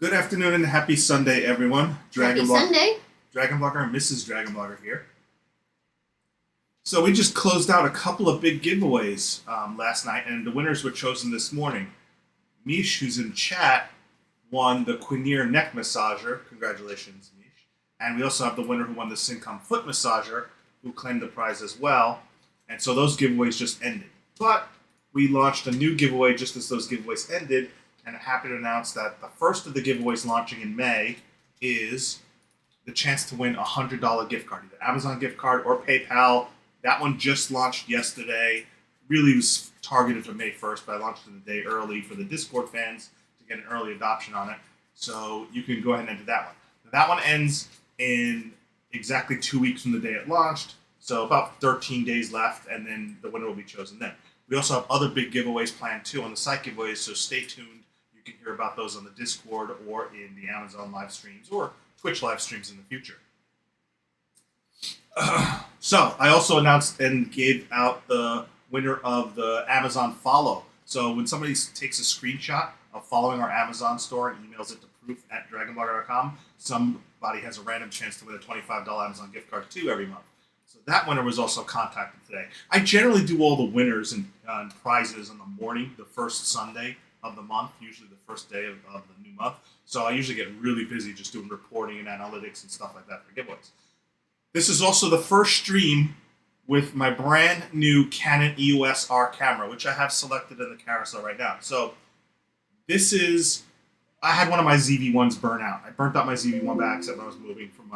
Good afternoon and happy Sunday, everyone. Happy Sunday. DragonBlogger and Mrs. DragonBlogger here. So we just closed out a couple of big giveaways last night, and the winners were chosen this morning. Mish, who's in chat, won the Quineer neck massager. Congratulations, Mish. And we also have the winner who won the Syncom foot massager, who claimed the prize as well. And so those giveaways just ended. But we launched a new giveaway just as those giveaways ended, and I'm happy to announce that the first of the giveaways launching in May is the chance to win a $100 gift card, either Amazon gift card or PayPal. That one just launched yesterday. Really was targeted for May 1st, but I launched it a day early for the Discord fans to get an early adoption on it. So you can go ahead and enter that one. That one ends in exactly 2 weeks from the day it launched, so about 13 days left, and then the winner will be chosen then. We also have other big giveaways planned too on the site giveaways, so stay tuned. You can hear about those on the Discord or in the Amazon live streams or Twitch live streams in the future. So I also announced and gave out the winner of the Amazon follow. So when somebody takes a screenshot of following our Amazon store and emails it to proof@dragonblogger.com, somebody has a random chance to win a $25 Amazon gift card too every month. So that winner was also contacted today. I generally do all the winners and prizes in the morning, the first Sunday of the month, usually the first day of the new month. So I usually get really busy just doing reporting and analytics and stuff like that for giveaways. This is also the first stream with my brand new Canon EOS R camera, which I have selected in the carousel right now. So this is, I had one of my ZV-1s burn out. I burnt out my ZV-1 by accident when I was moving from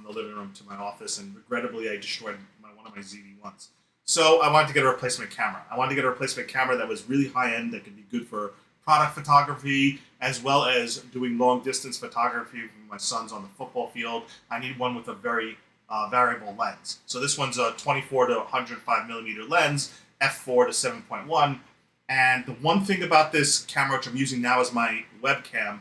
the living room to my office, and regrettably I destroyed one of my ZV-1s. So I wanted to get a replacement camera. I wanted to get a replacement camera that was really high-end, that could be good for product photography, as well as doing long-distance photography with my sons on the football field. I need one with a very variable lens. So this one's a 24 to 105 millimeter lens, f4 to 7.1. And the one thing about this camera, which I'm using now as my webcam,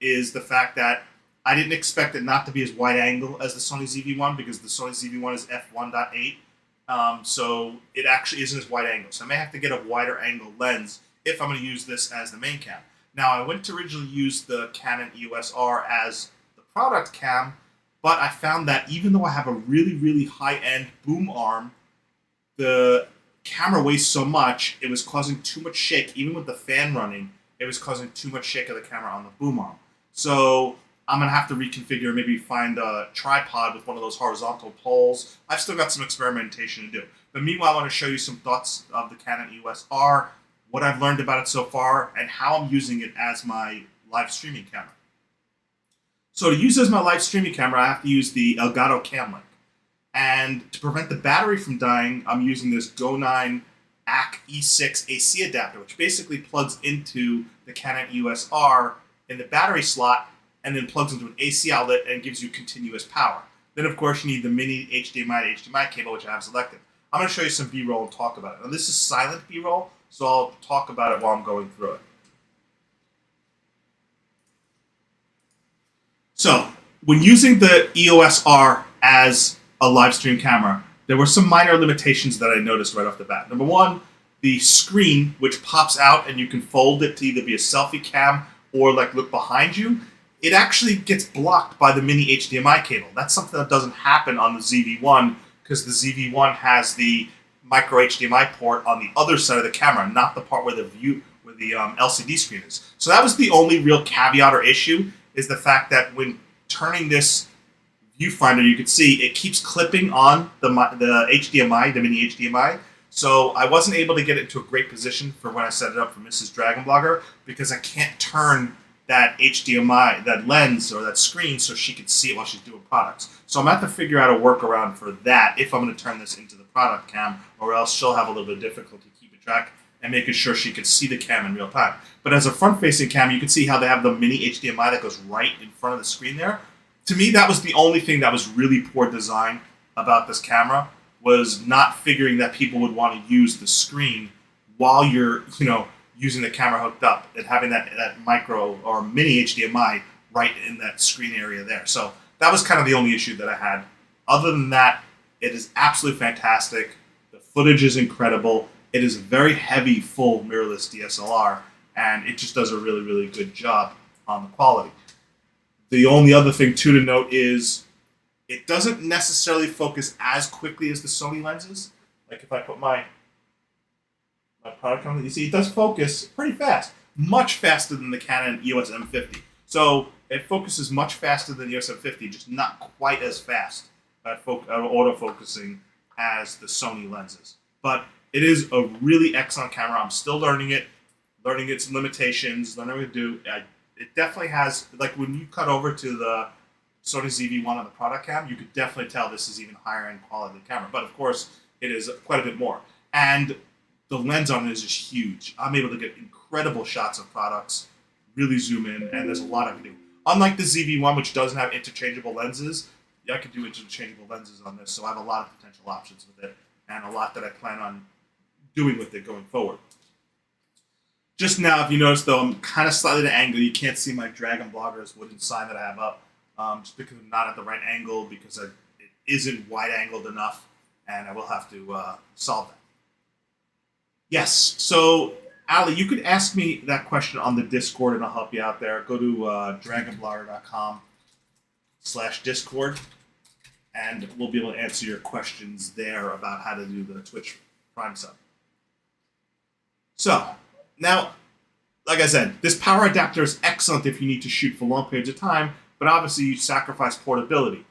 is the fact that I didn't expect it not to be as wide angle as the Sony ZV-1, because the Sony ZV-1 is f1.8. So it actually isn't as wide angle. So I may have to get a wider angle lens if I'm going to use this as the main cam. Now, I went to originally use the Canon EOS R as the product cam, but I found that even though I have a really, really high-end boom arm, the camera weighs so much, it was causing too much shake. Even with the fan running, it was causing too much shake of the camera on the boom arm. So I'm going to have to reconfigure, maybe find a tripod with one of those horizontal poles. I've still got some experimentation to do. But meanwhile, I want to show you some thoughts of the Canon EOS R, what I've learned about it so far, and how I'm using it as my live streaming camera. So to use it as my live streaming camera, I have to use the Elgato Cam Link. And to prevent the battery from dying, I'm using this Go9 AC E6 AC adapter, which basically plugs into the Canon EOS R in the battery slot and then plugs into an AC outlet and gives you continuous power. Then, of course, you need the mini HDMI to HDMI cable, which I have selected. I'm going to show you some B-roll and talk about it. Now, this is silent B-roll, so I'll talk about it while I'm going through it. So, when using the EOS R as a live stream camera, there were some minor limitations that I noticed right off the bat. Number one, the screen, which pops out and you can fold it to either be a selfie cam or like look behind you, it actually gets blocked by the mini HDMI cable. That's something that doesn't happen on the ZV-1 because the ZV-1 has the micro HDMI port on the other side of the camera, not the part where the LCD screen is. So that was the only real caveat or issue, is the fact that when turning this viewfinder, you can see it keeps clipping on the HDMI, the mini HDMI. So I wasn't able to get it into a great position for when I set it up for Mrs. DragonBlogger because I can't turn that HDMI, that lens or that screen so she could see it while she's doing products. So I'm going to have to figure out a workaround for that if I'm going to turn this into the product cam, or else she'll have a little bit of difficulty keeping track and making sure she can see the cam in real time. But as a front-facing cam, you can see how they have the mini HDMI that goes right in front of the screen there. To me, that was the only thing that was really poor design about this camera, was not figuring that people would want to use the screen while you're, using the camera hooked up and having that micro or mini HDMI right in that screen area there. So that was kind of the only issue that I had. Other than that, it is absolutely fantastic. The footage is incredible. It is a very heavy, full mirrorless DSLR, and it just does a really, really good job on the quality. The only other thing, too, to note is it doesn't necessarily focus as quickly as the Sony lenses. Like if I put my product on it, you see it does focus pretty fast. Much faster than the Canon EOS M50. So it focuses much faster than the EOS M50, just not quite as fast at autofocusing as the Sony lenses. But it is a really excellent camera. I'm still learning its limitations, learning what to do. It definitely has, like when you cut over to the Sony ZV-1 on the product cam, you could definitely tell this is even higher end quality camera. But of course, it is quite a bit more. And the lens on it is just huge. I'm able to get incredible shots of products, really zoom in, and there's a lot I can do. Unlike the ZV-1, which doesn't have interchangeable lenses, I could do interchangeable lenses on this, so I have a lot of potential options with it, and a lot that I plan on doing with it going forward. Just now, if you notice, though, I'm kind of slightly at an angle. You can't see my DragonBloggers wooden sign that I have up, just because I'm not at the right angle, because it isn't wide-angled enough, and I will have to solve that. Yes, so Ali, you could ask me that question on the Discord, and I'll help you out there. Go to dragonblogger.com/Discord, and we'll be able to answer your questions there about how to do the Twitch Prime sub. So, now, like I said, this power adapter is excellent if you need to shoot for long periods of time, but obviously you sacrifice portability.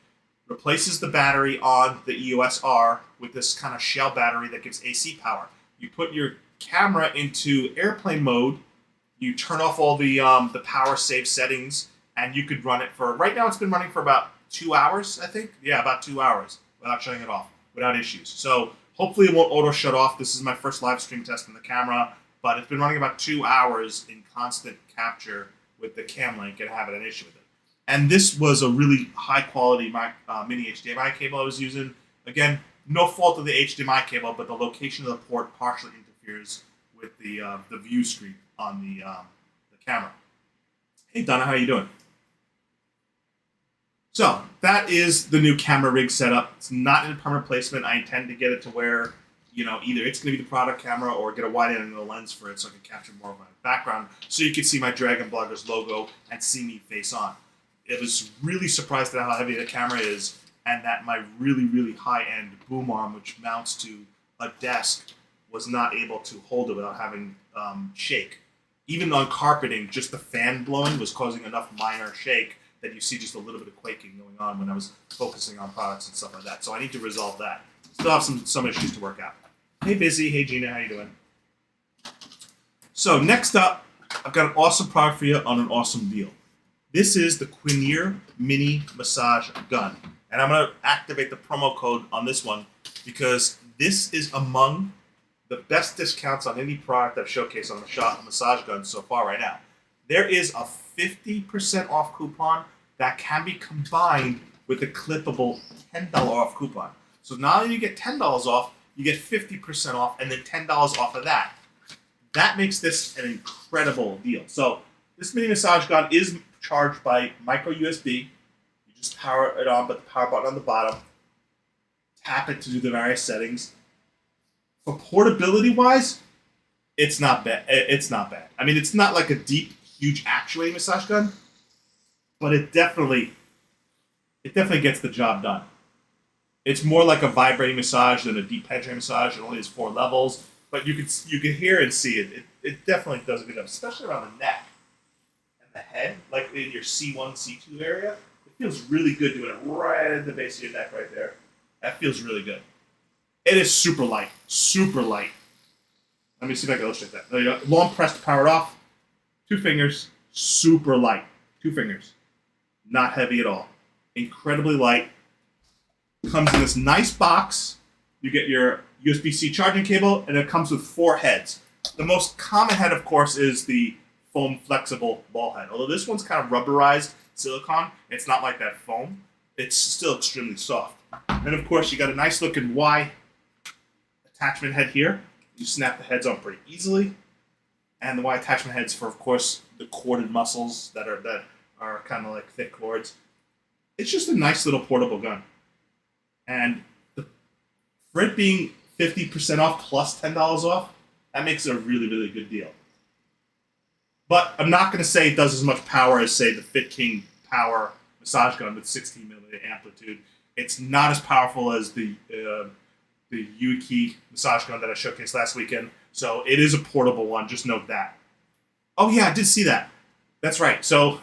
Replaces the battery on the EOS R with this kind of shell battery that gives AC power. You put your camera into airplane mode, you turn off all the power save settings, and you could run it for, right now it's been running for about 2 hours, I think. Yeah, about 2 hours without shutting it off, without issues. So hopefully it won't auto shut off. This is my first live stream test on the camera, but it's been running about 2 hours in constant capture with the cam link and having an issue with it. And this was a really high quality mini HDMI cable I was using. Again, no fault of the HDMI cable, but the location of the port partially interferes with the view screen on the camera. Hey Donna, how you doing? So that is the new camera rig setup. It's not in permanent placement. I intend to get it to where, either it's going to be the product camera or get a wide angle lens for it so I can capture more of my background so you can see my DragonBloggers logo and see me face on. It was really surprised at how heavy the camera is, and that my really, really high-end boom arm, which mounts to a desk, was not able to hold it without having shake. Even on carpeting, just the fan blowing was causing enough minor shake that you see just a little bit of quaking going on when I was focusing on products and stuff like that. So I need to resolve that. Still have some issues to work out. Hey, Busy. Hey, Gina. How you doing? So next up, I've got an awesome product for you on an awesome deal. This is the Quineer Mini Massage Gun. And I'm going to activate the promo code on this one because this is among the best discounts on any product I've showcased on the massage gun so far right now. There is a 50% off coupon that can be combined with a clippable $10 off coupon. So not only you get $10 off, you get 50% off and then $10 off of that. That makes this an incredible deal. So this mini massage gun is charged by micro USB. You just power it on, but the power button on the bottom. Tap it to do the various settings. For portability wise, it's not bad. It's not bad. I mean, it's not like a deep, huge actuating massage gun, but it definitely gets the job done. It's more like a vibrating massage than a deep penetrating massage. It only has 4 levels, but you can hear and see it. It definitely does a good job, especially around the neck and the head, like in your C1, C2 area. It feels really good doing it right at the base of your neck right there. That feels really good. It is super light. Super light. Let me see if I can illustrate that. There you go. Long press to power it off. 2 fingers. Super light. 2 fingers. Not heavy at all. Incredibly light. Comes in this nice box. You get your USB-C charging cable, and it comes with 4 heads. The most common head, of course, is the foam flexible ball head. Although this one's kind of rubberized silicone. It's not like that foam. It's still extremely soft. And of course, you got a nice looking Y attachment head here. You snap the heads on pretty easily. And the Y attachment heads for, of course, the corded muscles that are kind of like thick cords. It's just a nice little portable gun. And for it being 50% off plus $10 off, that makes it a really, really good deal. But I'm not going to say it does as much power as, say, the Fit King Power massage gun with 16 millimeter amplitude. It's not as powerful as the Yuuki Massage Gun that I showcased last weekend. So it is a portable one. Just note that. Oh yeah, I did see that. That's right. So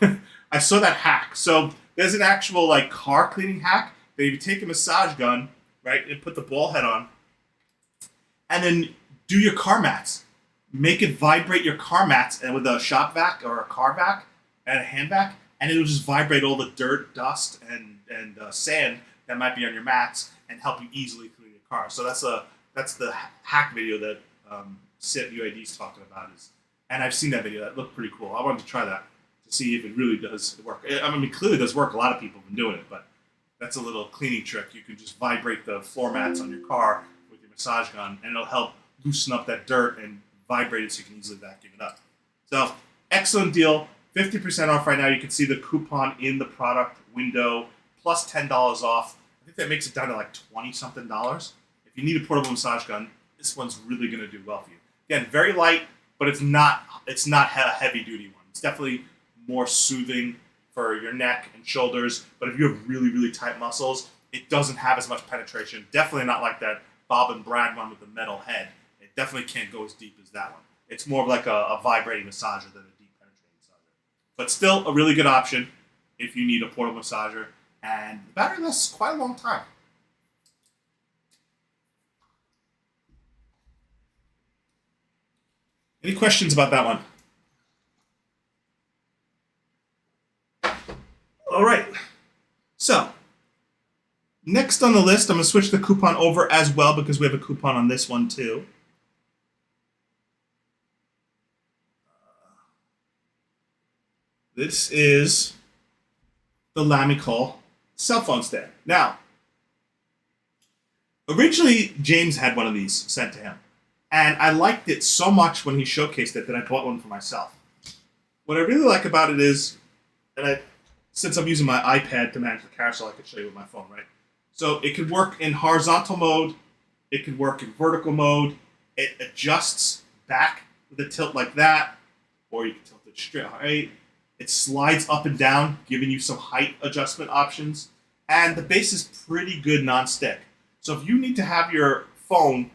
I saw that hack. So there's an actual like car cleaning hack that you take a massage gun, right, and put the ball head on, and then do your car mats. Make it vibrate your car mats and with a shop vac or a car vac and a hand vac, and it'll just vibrate all the dirt, dust, and sand that might be on your mats and help you easily clean your car. So that's the hack video that Sid UID is talking about. And I've seen that video. That looked pretty cool. I wanted to try that to see if it really does work. I mean, it clearly does work. A lot of people have been doing it, but that's a little cleaning trick. You can just vibrate the floor mats on your car with your massage gun, and it'll help loosen up that dirt and vibrate it so you can easily vacuum it up. So, excellent deal. 50% off right now. You can see the coupon in the product window, plus $10 off. I think that makes it down to like $20-something. If you need a portable massage gun, this one's really going to do well for you. Again, very light, but it's not a heavy-duty one. It's definitely more soothing for your neck and shoulders, but if you have really, really tight muscles, it doesn't have as much penetration. Definitely not like that Bob and Brad one with the metal head. It definitely can't go as deep as that one. It's more of like a vibrating massager than a deep penetrating massager. But still a really good option if you need a portable massager, and the battery lasts quite a long time. Any questions about that one? All right. So, next on the list, I'm going to switch the coupon over as well because we have a coupon on this one too. This is the Lamical cell phone stand. Now, originally James had one of these sent to him, and I liked it so much when he showcased it that I bought one for myself. What I really like about it is, since I'm using my iPad to manage the carousel, I could show you with my phone, right? So it could work in horizontal mode, it could work in vertical mode, it adjusts back with a tilt like that, or you can tilt it straight, right? It slides up and down, giving you some height adjustment options. And the base is pretty good non-stick. So if you need to have your phone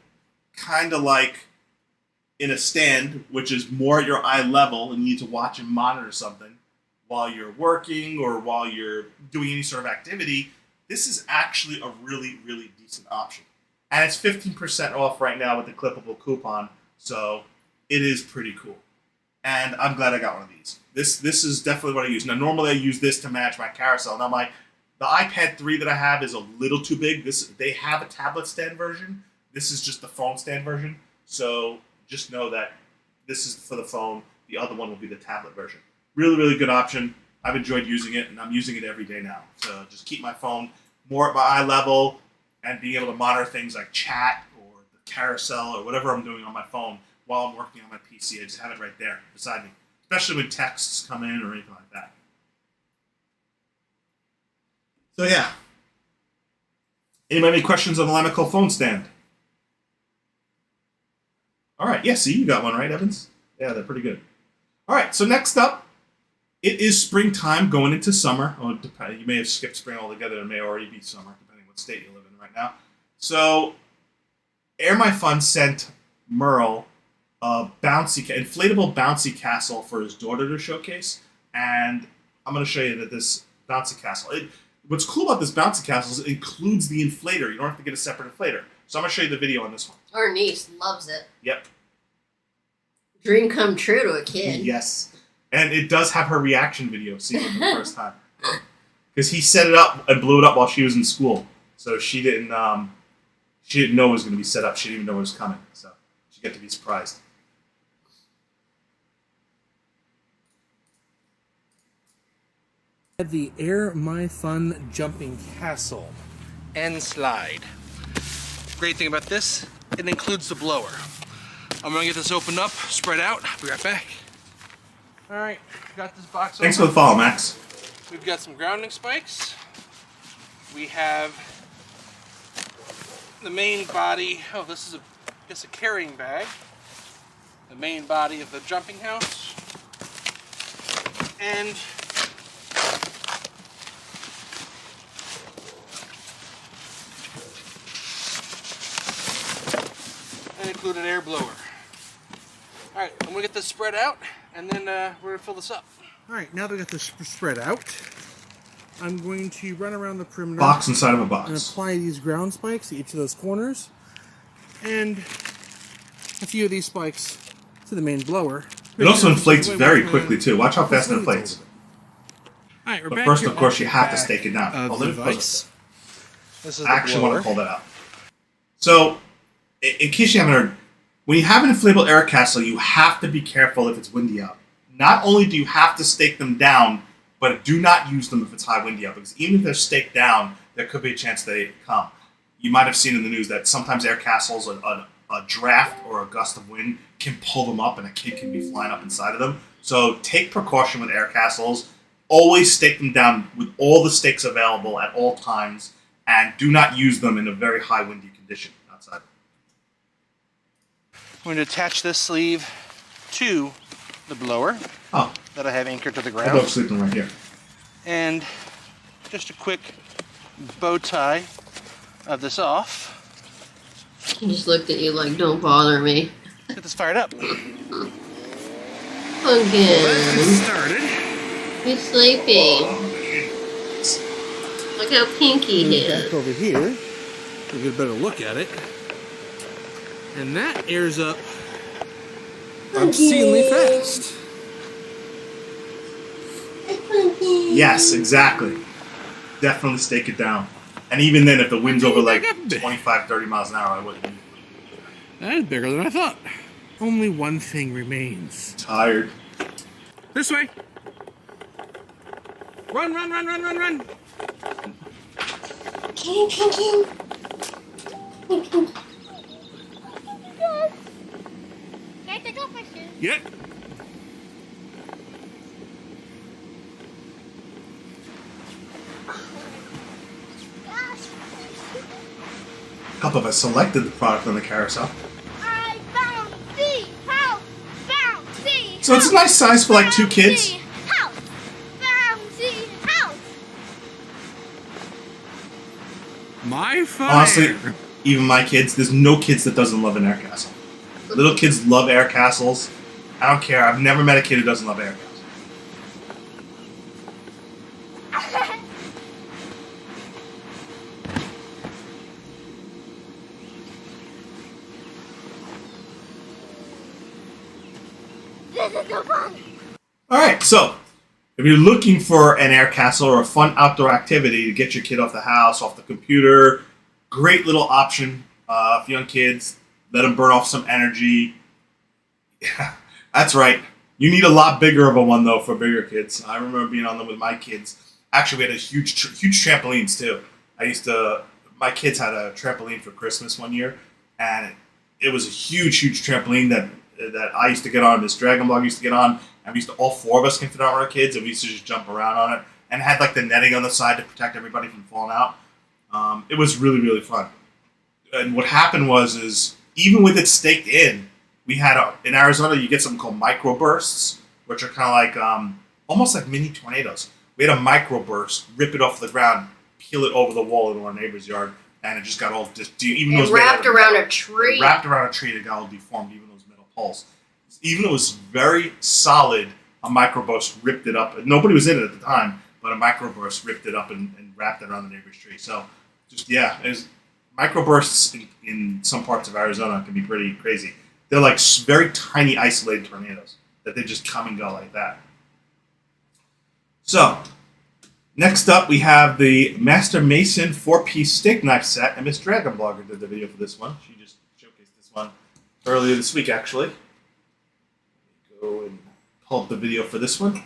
kind of like in a stand, which is more at your eye level, and you need to watch and monitor something while you're working or while you're doing any sort of activity, this is actually a really, really decent option. And it's 15% off right now with the clippable coupon, so it is pretty cool. And I'm glad I got one of these. This is definitely what I use. Now, normally I use this to match my carousel. Now, the iPad 3 that I have is a little too big. They have a tablet stand version. This is just the phone stand version. So just know that this is for the phone. The other one will be the tablet version. Really, really good option. I've enjoyed using it, and I'm using it every day now to just keep my phone more at my eye level and being able to monitor things like chat or the carousel or whatever I'm doing on my phone while I'm working on my PC. I just have it right there beside me, especially when texts come in or anything like that. So yeah. Anybody any questions on the Lamical phone stand? All right. Yeah, see, you got one, right, Evans? Yeah, they're pretty good. All right, so next up, it is springtime going into summer. Oh, you may have skipped spring altogether. It may already be summer, depending what state you live in right now. So Air My Fun sent Merle a inflatable bouncy castle for his daughter to showcase. And I'm going to show you that this bouncy castle. What's cool about this bouncy castle is it includes the inflator. You don't have to get a separate inflator. So I'm going to show you the video on this one. Our niece loves it. Yep. Dream come true to a kid. Yes. And it does have her reaction video seen it the first time. Because he set it up and blew it up while she was in school. So she didn't know it was going to be set up. She didn't even know it was coming. So she got to be surprised. The Air My Fun jumping castle and slide. Great thing about this, it includes the blower. I'm gonna get this opened up, spread out, be right back. All right, got this box open. Thanks for the follow, Max. We've got some grounding spikes. We have the main body. Oh, this is a carrying bag. The main body of the jumping house. And include an air blower. All right, I'm gonna get this spread out, and then we're gonna fill this up. All right, now that we got this spread out, I'm going to run around the perimeter. Box inside of a box. And apply these ground spikes to each of those corners, and a few of these spikes to the main blower. It also inflates very quickly too. Watch how fast it inflates. All right, we're But back first, here of course, at you the have to back stake it down. of the device. This is I actually want blower. to pull that out. So, in case you haven't heard, when you have an inflatable air castle, you have to be careful if it's windy out. Not only do you have to stake them down, but do not use them if it's high windy out, because even if they're staked down, there could be a chance they come. You might have seen in the news that sometimes air castles, a draft or a gust of wind can pull them up and a kid can be flying up inside of them. So take precaution with air castles. Always stake them down with all the stakes available at all times, and do not use them in a very high windy condition outside. I'm going to attach this sleeve to the blower that I have anchored to the My dog's ground. sleeping right here. And just a quick bow tie of this off. He just looked at you like, don't bother me. Get this fired up. Again. Started. He's sleepy. Look how pinky he Back is. over here, we'll get a better look at it. And that airs up obscenely fast. Yes, exactly. Definitely stake it down. And even then, if the wind's over like Back up a bit. 25, 30 miles an hour, I wouldn't use it. That is bigger than I thought. Only one thing remains. Tired. This way. Run, run, run, run, run, run. Can I take off my shoes? Yep. A couple of us selected the product on the carousel. I bouncy house, bouncy. So it's a nice size for like 2 kids. House, bouncy house. My fire. Honestly, even my kids, there's no kids that doesn't love an air castle. Little kids love air castles. I don't care. I've never met a kid who doesn't love air castles. right, so if you're looking for an air castle or a fun outdoor activity to get your kid off the house, off the computer, great little option for young kids. Let them burn off some energy. Yeah, that's right. You need a lot bigger of a one, though, for bigger kids. I remember being on them with my kids. Actually, we had a huge trampolines, too. My kids had a trampoline for Christmas one year, and it was a huge trampoline that I used to get on, this DragonBlogger used to get on, and all four of us can fit on our kids, and we used to just jump around on it, and it had like the netting on the side to protect everybody from falling out. It was really fun. And what happened was even with it staked in, we had in Arizona you get something called microbursts, which are kind of like almost like mini tornadoes. We had a microburst, rip it off the ground, peel it over the wall into our neighbor's yard, and it just got all even though it was wrapped around a tree. It wrapped around a tree, it got all deformed, even those metal poles. Even though it was very solid, a microburst ripped it up. Nobody was in it at the time, but a microburst ripped it up and wrapped it around the neighbor's tree. So, microbursts in some parts of Arizona can be pretty crazy. They're like very tiny, isolated tornadoes that they just come and go like that. So, next up we have the Master Mason 4-piece steak knife set, and Miss DragonBlogger did the video for this one. She just showcased this one earlier this week, actually. Let me go and pull up the video for this one.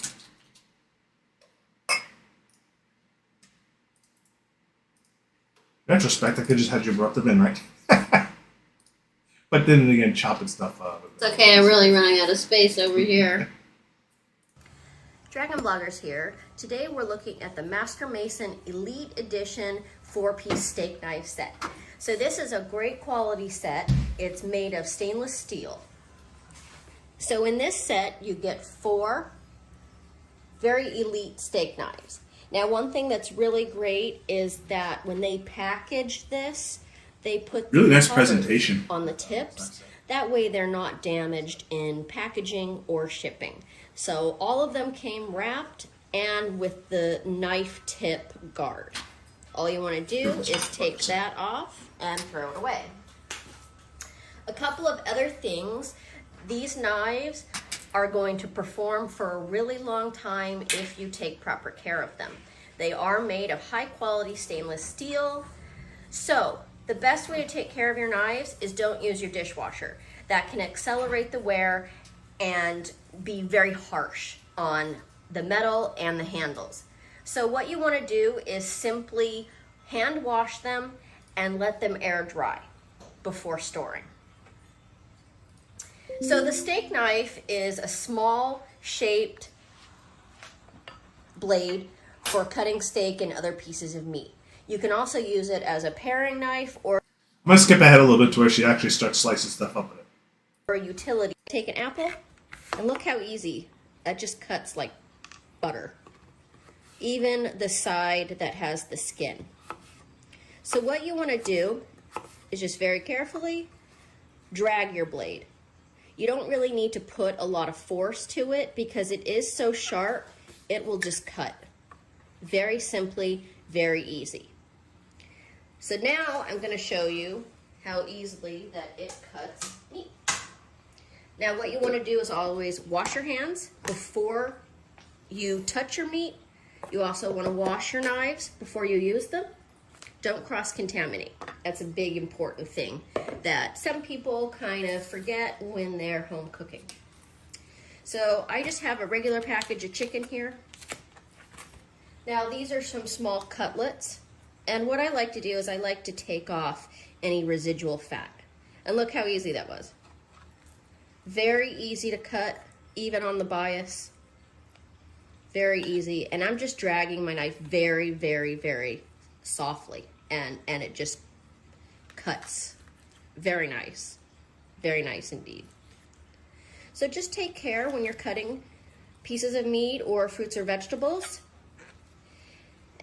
In retrospect, I could just have you brought them in, right? But then again, chopping stuff up. It's okay, I'm really running out of space over here. DragonBloggers here. Today we're looking at the Master Mason Elite Edition 4-piece steak knife set. So this is a great quality set. It's made of stainless steel. So in this set you get 4 very elite steak knives. Now one thing that's really great is that when they package this, they put really nice covers presentation on the tips. That way they're not damaged in packaging or shipping. So all of them came wrapped and with the knife tip guard. All you want to do is take that off and throw it away. A couple of other things. These knives are going to perform for a really long time if you take proper care of them. They are made of high quality stainless steel. So the best way to take care of your knives is don't use your dishwasher. That can accelerate the wear and be very harsh on the metal and the handles. So what you want to do is simply hand wash them and let them air dry before storing. So the steak knife is a small shaped blade for cutting steak and other pieces of meat. You can also use it as a paring knife or I'm going to skip ahead a little bit to where she actually starts slicing stuff up with it. for a utility. Take an apple and look how easy that just cuts like butter. Even the side that has the skin. So what you want to do is just very carefully drag your blade. You don't really need to put a lot of force to it because it is so sharp, it will just cut. Very simply, very easy. So now I'm going to show you how easily that it cuts meat. Now what you want to do is always wash your hands before you touch your meat. You also want to wash your knives before you use them. Don't cross-contaminate. That's a big important thing that some people kind of forget when they're home cooking. So I just have a regular package of chicken here. Now these are some small cutlets. And what I like to do is I like to take off any residual fat. And look how easy that was. Very easy to cut, even on the bias. Very easy. And I'm just dragging my knife very, very, very softly. And it just cuts. Very nice. Very nice indeed. So just take care when you're cutting pieces of meat or fruits or vegetables.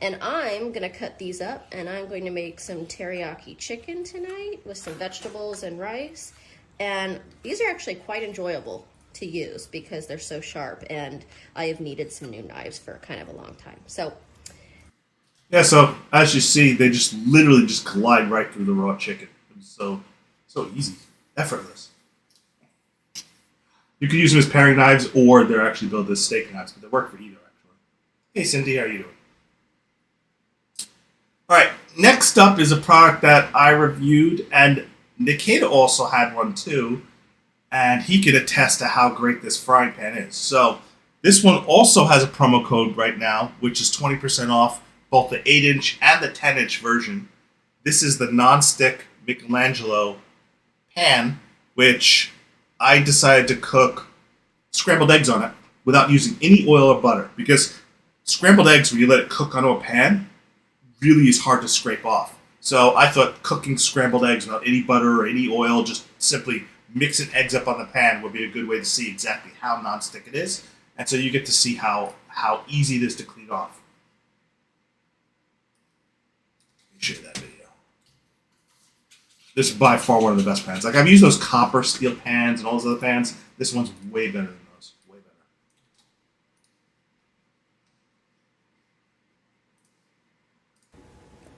And I'm going to cut these up, and I'm going to make some teriyaki chicken tonight with some vegetables and rice. And these are actually quite enjoyable to use because they're so sharp, and I have needed some new knives for kind of a long time. So, yeah, so as you see, they just literally just glide right through the raw chicken. It's so easy, effortless. You could use them as paring knives, or they're actually built as steak knives, but they work for either, actually. Hey, Cindy, how are you doing? All right, next up is a product that I reviewed, and Nikita also had one too, and he could attest to how great this frying pan is. So this one also has a promo code right now, which is 20% off both the 8-inch and the 10-inch version. This is the non-stick Michelangelo Pan, which I decided to cook scrambled eggs on it without using any oil or butter, because scrambled eggs, when you let it cook onto a pan, really is hard to scrape off. So I thought cooking scrambled eggs without any butter or any oil, just simply mixing eggs up on the pan would be a good way to see exactly how non-stick it is. And so you get to see how easy it is to clean off. Let me show you that video. This is by far one of the best pans. Like, I've used those copper steel pans and all those other pans. This one's way better than those. Way better.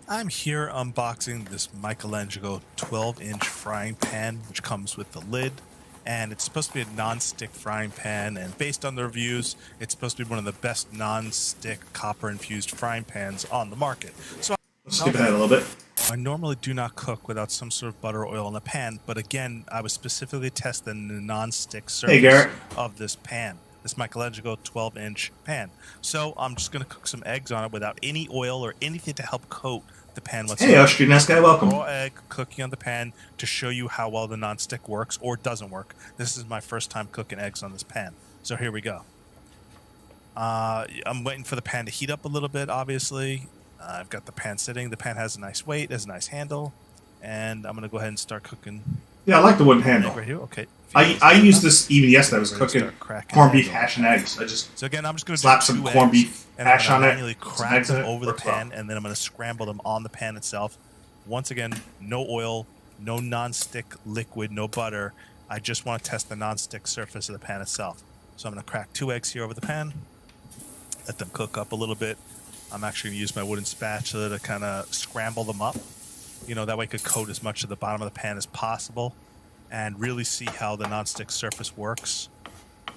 I'm here unboxing this Michelangelo 12-inch frying pan, which comes with the lid, and it's supposed to be a non-stick frying pan, and based on the reviews, it's supposed to be one of the best non-stick copper-infused frying pans on the market. So Let's skip ahead a little bit. I normally do not cook without some sort of butter or oil in the pan, but again, I was specifically testing the non-stick surface of this pan, this Michelangelo 12-inch pan. So I'm just going to cook some eggs on it without any oil or anything to help coat the pan whatsoever. Hey, Austrian nice guy, welcome. Raw egg cooking on the pan to show you how well the non-stick works or doesn't work. This is my first time cooking eggs on this pan. So here we go. I'm waiting for the pan to heat up a little bit, obviously. I've got the pan sitting. The pan has a nice weight, has a nice handle, and I'm going to go ahead and start cooking. Yeah, I like the wooden handle. Right here. Okay. I used this even yesterday. I was cooking corned beef hash and eggs. I just I'm just going to slap some corned beef hash on it, manually crack them over the pan, and then I'm going to scramble them on the pan itself. Once again, no oil, no non-stick liquid, no butter. I just want to test the non-stick surface of the pan itself. So I'm going to crack 2 eggs here over the pan, let them cook up a little bit. I'm actually going to use my wooden spatula to kind of scramble them up. You know, that way I could coat as much of the bottom of the pan as possible and really see how the non-stick surface works.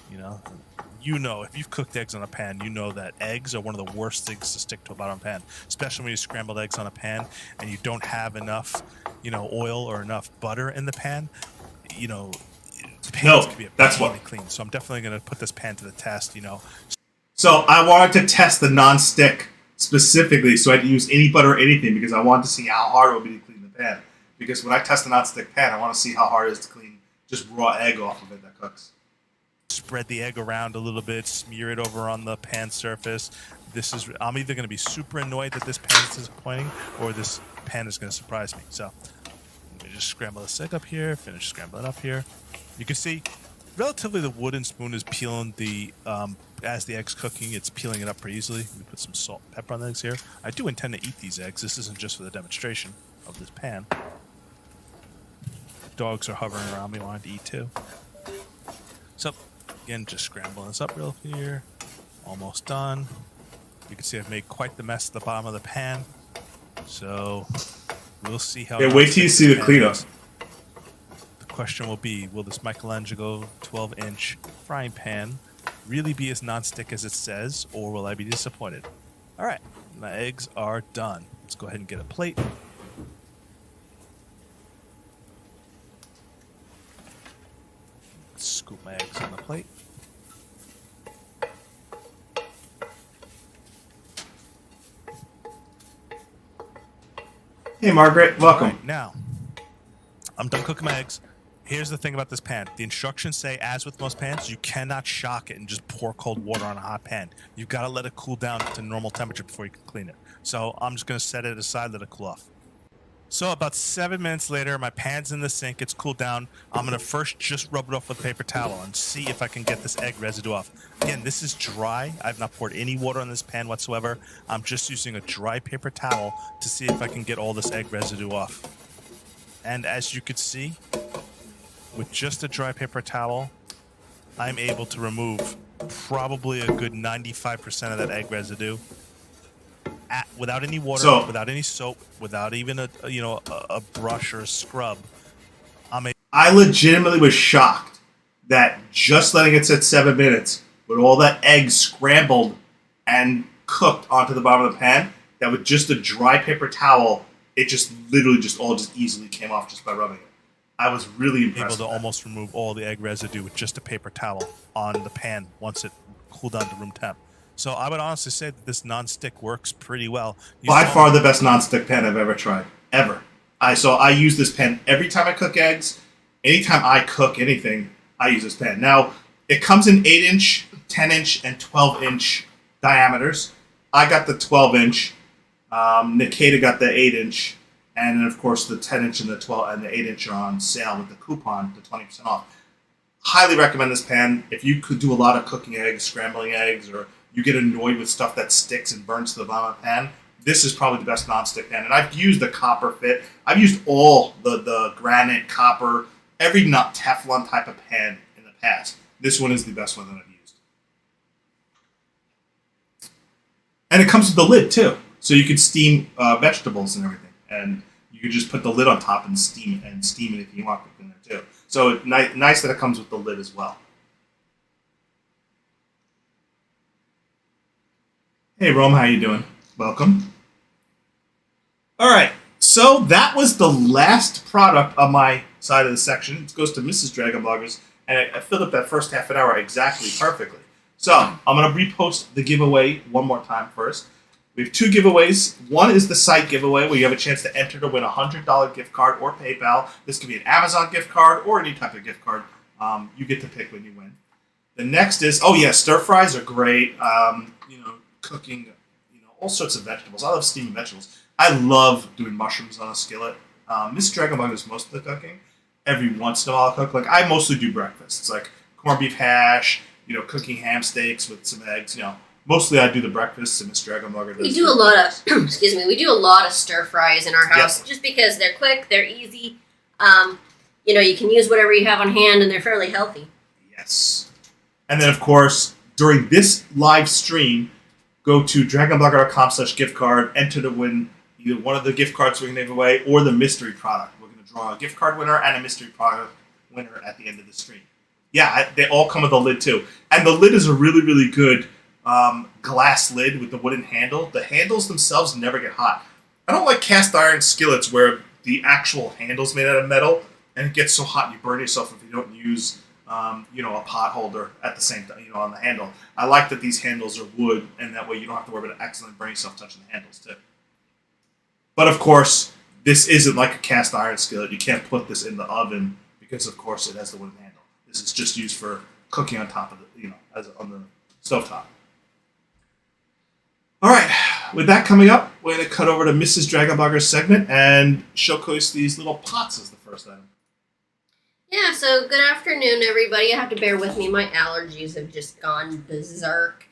You know, if you've cooked eggs on a pan, you know that eggs are one of the worst things to stick to a bottom pan, especially when you scrambled eggs on a pan and you don't have enough, oil or enough butter in the pan. The pans can be a pain to clean. So I'm definitely going to put this pan to the test, So I wanted to test the non-stick specifically, so I didn't use any butter or anything, because I wanted to see how hard it would be to clean the pan. Because when I test a non-stick pan, I want to see how hard it is to clean just raw egg off of it that cooks. Spread the egg around a little bit, smear it over on the pan surface. I'm either going to be super annoyed that this pan is disappointing, or this pan is going to surprise me. So let me just scramble this egg up here, finish scrambling up here. You can see relatively the wooden spoon is peeling the as the egg's cooking, it's peeling it up pretty easily. Let me put some salt and pepper on the eggs here. I do intend to eat these eggs. This isn't just for the demonstration of this pan. Dogs are hovering around me wanting to eat too. So again, just scrambling this up real here. Almost done. You can see I've made quite the mess at the bottom of the pan. So we'll see how. Yeah, wait till you see the cleanup. The question will be, will this Michelangelo 12-inch frying pan really be as non-stick as it says, or will I be disappointed? All right, my eggs are done. Let's go ahead and get a plate. Scoop my eggs on the plate. Hey, Margaret, welcome. Right, now, I'm done cooking my eggs. Here's the thing about this pan. The instructions say, as with most pans, you cannot shock it and just pour cold water on a hot pan. You've got to let it cool down to normal temperature before you can clean it. So I'm just going to set it aside, let it cool off. So about 7 minutes later, my pan's in the sink. It's cooled down. I'm going to first just rub it off with a paper towel and see if I can get this egg residue off. Again, this is dry. I've not poured any water on this pan whatsoever. I'm just using a dry paper towel to see if I can get all this egg residue off. And as you could see, with just a dry paper towel, I'm able to remove probably a good 95% of that egg residue without any water, without any soap, without even a brush or a scrub. I legitimately was shocked that just letting it sit 7 minutes with all that egg scrambled and cooked onto the bottom of the pan, that with just a dry paper towel, it just literally just all just easily came off just by rubbing it. I was really impressed. Able to with that. almost remove all the egg residue with just a paper towel on the pan once it cooled down to room temp. So I would honestly say that this non-stick works pretty well. By far the best non-stick pan I've ever tried. Ever. I use this pan every time I cook eggs. Anytime I cook anything, I use this pan. Now, it comes in 8-inch, 10-inch, and 12-inch diameters. I got the 12-inch. Nikita got the 8-inch. And then, of course, the 10-inch and the 12 and the 8-inch are on sale with the coupon to 20% off. Highly recommend this pan. If you could do a lot of cooking eggs, scrambling eggs, or you get annoyed with stuff that sticks and burns to the bottom of the pan, this is probably the best non-stick pan. And I've used the copper fit. I've used all the granite, copper, every nut Teflon type of pan in the past. This one is the best one that I've used. And it comes with the lid, too. So you could steam vegetables and everything. And you could just put the lid on top and steam anything you want in there, too. So nice that it comes with the lid as well. Hey, Rome, how you doing? Welcome. All right, so that was the last product on my side of the section. It goes to Mrs. DragonBloggers, and I filled up that first half an hour exactly perfectly. So I'm going to repost the giveaway one more time first. We have 2 giveaways. One is the site giveaway, where you have a chance to enter to win a $100 gift card or PayPal. This could be an Amazon gift card or any type of gift card. You get to pick when you win. The next is, stir fries are great. Cooking, all sorts of vegetables. I love steaming vegetables. I love doing mushrooms on a skillet. Miss DragonBloggers does most of the cooking. Every once in a while I'll cook. Like, I mostly do breakfast. It's like corned beef hash, cooking ham steaks with some eggs, Mostly I do the breakfast, and Miss DragonBlogger does. We do a lot of, excuse me, we do a lot of stir fries in our house, just because they're quick, they're easy. You can use whatever you have on hand, and they're fairly healthy. Yes. And then, of course, during this live stream, go to dragonblogger.com/gift card, enter to win either one of the gift cards we're going to give away or the mystery product. We're going to draw a gift card winner and a mystery product winner at the end of the stream. Yeah, they all come with a lid, too. And the lid is a really, really good glass lid with the wooden handle. The handles themselves never get hot. I don't like cast iron skillets where the actual handle's made out of metal and it gets so hot you burn yourself if you don't use a pot holder at the same time, on the handle. I like that these handles are wood, and that way you don't have to worry about accidentally burning yourself touching the handles too. But of course, this isn't like a cast iron skillet. You can't put this in the oven because, of course, it has the wooden handle. This is just used for cooking on top of the, on the stovetop. All right, with that coming up, we're going to cut over to Mrs. DragonBlogger's segment and showcase these little pots as the first item. Yeah, so good afternoon, everybody. I have to bear with me. My allergies have just gone berserk.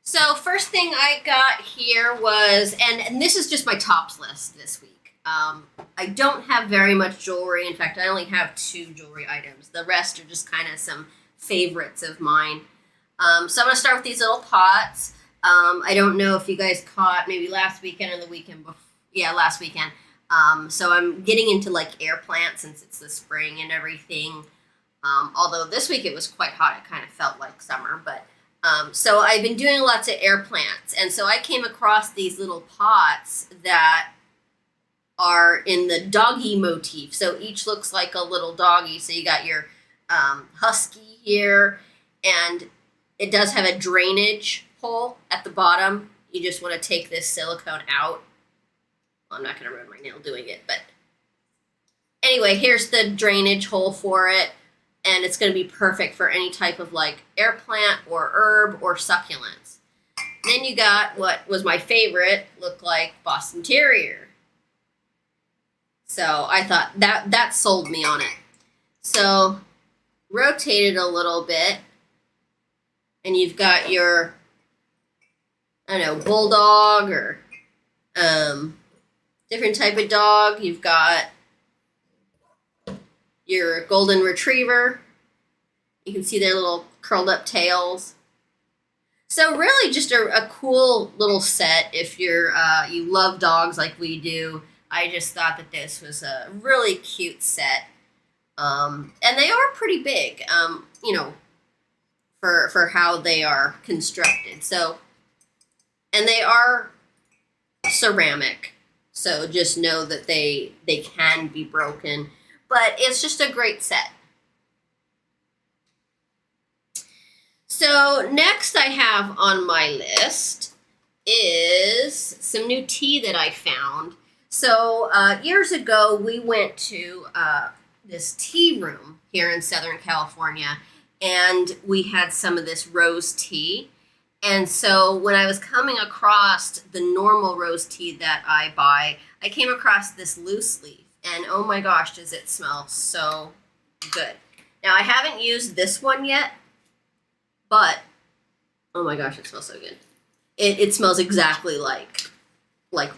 So first thing I got here was, and this is just my tops list this week. I don't have very much jewelry. In fact, I only have 2 jewelry items. The rest are just kind of some favorites of mine. So I'm going to start with these little pots. I don't know if you guys caught maybe last weekend or the weekend before. Yeah, last weekend. So I'm getting into like air plants since it's the spring and everything. Although this week it was quite hot. It kind of felt like summer. But so I've been doing lots of air plants. And so I came across these little pots that are in the doggy motif. So each looks like a little doggy. So you got your husky here. And it does have a drainage hole at the bottom. You just want to take this silicone out. Well, I'm not going to ruin my nail doing it, but anyway, here's the drainage hole for it, and it's going to be perfect for any type of like air plant or herb or succulents. Then you got what was my favorite, look like Boston Terrier. So I thought that sold me on it. So rotate it a little bit, and you've got your, I don't know, bulldog or different type of dog. You've got your golden retriever. You can see their little curled up tails. So really just a cool little set if you're you love dogs like we do. I just thought that this was a really cute set. And they are pretty big. for how they are constructed. So, and they are ceramic, so just know that they can be broken, but it's just a great set. So next I have on my list is some new tea that I found. So years ago we went to this tea room here in Southern California, and we had some of this rose tea. And so when I was coming across the normal rose tea that I buy, I came across this loose leaf, and oh my gosh, does it smell so good. Now I haven't used this one yet, but oh my gosh, it smells so good. It smells exactly like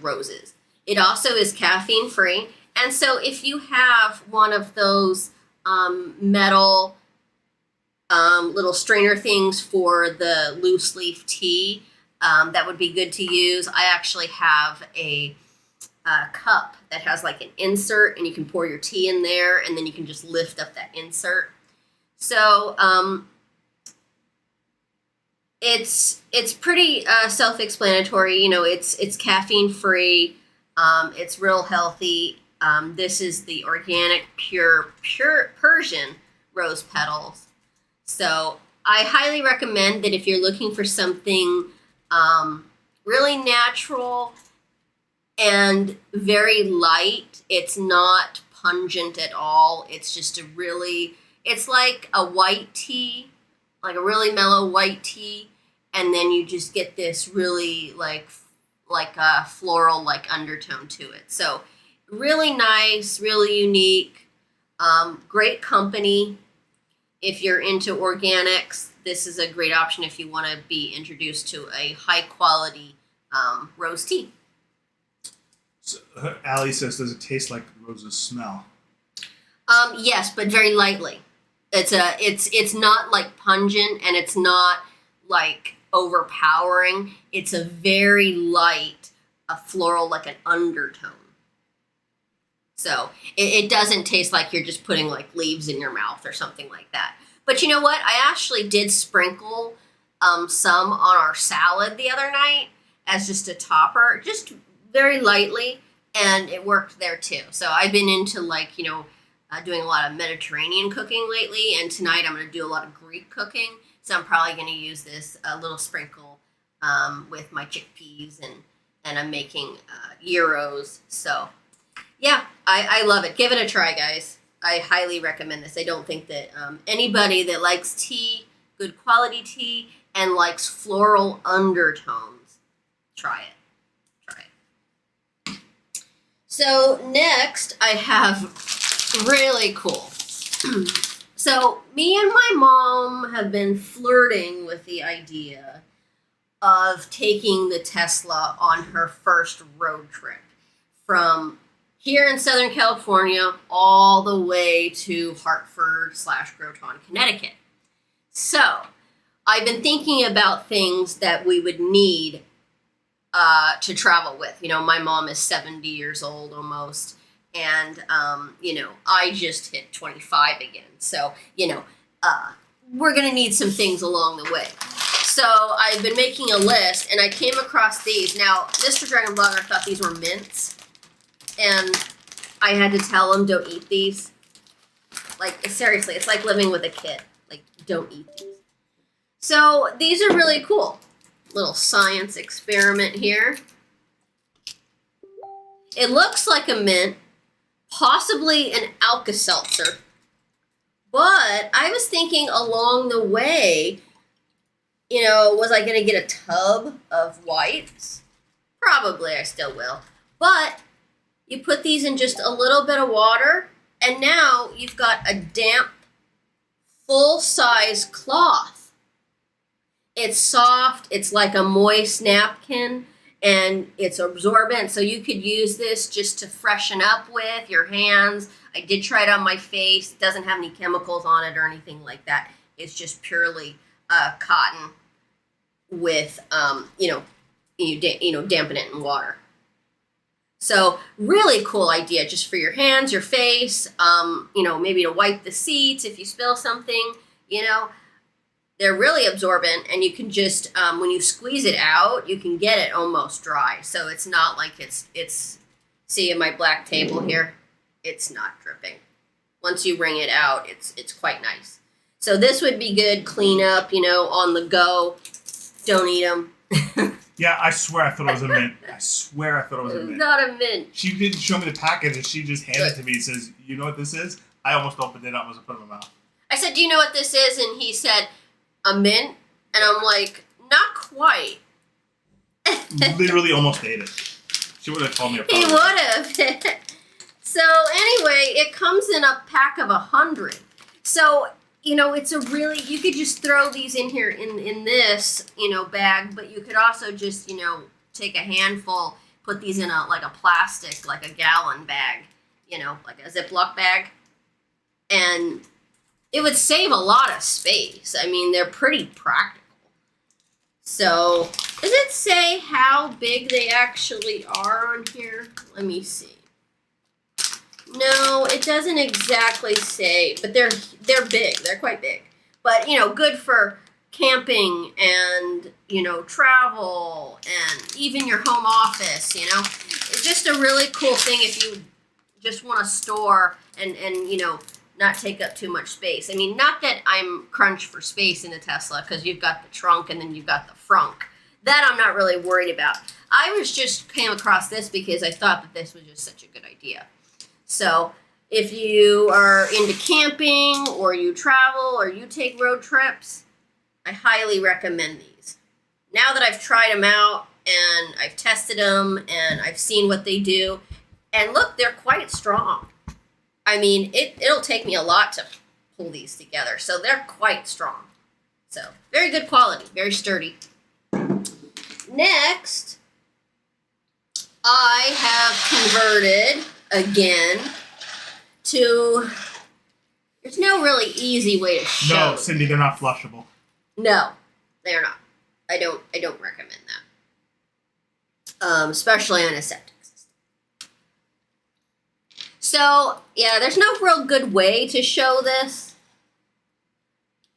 roses. It also is caffeine free, and so if you have one of those metal little strainer things for the loose leaf tea, that would be good to use. I actually have a cup that has like an insert, and you can pour your tea in there, and then you can just lift up that insert. So it's pretty self-explanatory. You know, it's caffeine free. It's real healthy. This is the organic pure Persian rose petals. So I highly recommend that if you're looking for something really natural and very light. It's not pungent at all. It's just it's like a white tea, like a really mellow white tea, and then you just get this really like a floral like undertone to it. So really nice, really unique, great company. If you're into organics, this is a great option if you want to be introduced to a high quality rose tea. So, Allie says, does it taste like roses smell? Yes, but very lightly. It's not like pungent, and it's not like overpowering. It's a very light, a floral, like an undertone. So it doesn't taste like you're just putting like leaves in your mouth or something like that. But you know what? I actually did sprinkle some on our salad the other night as just a topper, just very lightly, and it worked there too. So I've been into doing a lot of Mediterranean cooking lately, and tonight I'm going to do a lot of Greek cooking. So I'm probably going to use this little sprinkle with my chickpeas, and I'm making gyros. So yeah, I love it. Give it a try, guys. I highly recommend this. I don't think that anybody that likes tea, good quality tea, and likes floral undertones, try it. So next I have really cool. So me and my mom have been flirting with the idea of taking the Tesla on her first road trip from here in Southern California all the way to Hartford/Groton, Connecticut. So I've been thinking about things that we would need to travel with. You know, my mom is 70 years old almost, and I just hit 25 again. So, we're going to need some things along the way. So I've been making a list, and I came across these. Now, Mr. Dragon Blogger thought these were mints, and I had to tell him, don't eat these. Like, seriously, it's like living with a kid. Like, don't eat these. So these are really cool. Little science experiment here. It looks like a mint, possibly an Alka-Seltzer. But I was thinking along the way, was I going to get a tub of wipes? Probably, I still will. But you put these in just a little bit of water, and now you've got a damp, full-size cloth. It's soft, it's like a moist napkin, and it's absorbent, so you could use this just to freshen up with your hands. I did try it on my face. It doesn't have any chemicals on it or anything like that. It's just purely cotton with, dampen it in water. So really cool idea just for your hands, your face, maybe to wipe the seats if you spill something. you know, they're really absorbent, and you can just, when you squeeze it out, you can get it almost dry. So it's not like it's see in my black table here, it's not dripping. Once you wring it out, it's quite nice. So this would be good cleanup, you know, on the go. Don't eat them. Yeah, I swear I thought it was a mint. I swear I thought it was a mint. Not a mint. She didn't show me the package, and she just handed it to me and says, "You know what this is?" I almost opened it up and was put it in my mouth. I said, "Do you know what this is?" And he said, "A mint." And I'm like, "Not quite." Literally almost ate it. She would have told me. He would have. So anyway, it comes in a pack of 100. So, you know, it's a really, you could just throw these in here in this, you know, bag, but you could also just, you know, take a handful, put these in a plastic, like a gallon bag, you know, like a Ziploc bag. And it would save a lot of space. I mean, they're pretty practical. So, does it say how big they actually are on here? Let me see. No, it doesn't exactly say, but they're big. They're quite big. But, you know, good for camping and, you know, travel and even your home office, you know. It's just a really cool thing if you just want to store and you know, not take up too much space. I mean, not that I'm crunched for space in a Tesla, because you've got the trunk and then you've got the frunk. That I'm not really worried about. I was just came across this because I thought that this was just such a good idea. So if you are into camping or you travel or you take road trips, I highly recommend these. Now that I've tried them out and I've tested them and I've seen what they do, and look, they're quite strong. I mean, it'll take me a lot to pull these together, so they're quite strong. So, very good quality, very sturdy. Next, I have converted, again, to, there's no really easy way to show. No, Cindy, they're not flushable. No, they're not. I don't recommend that. Especially on a septic system. So, yeah, there's no real good way to show this.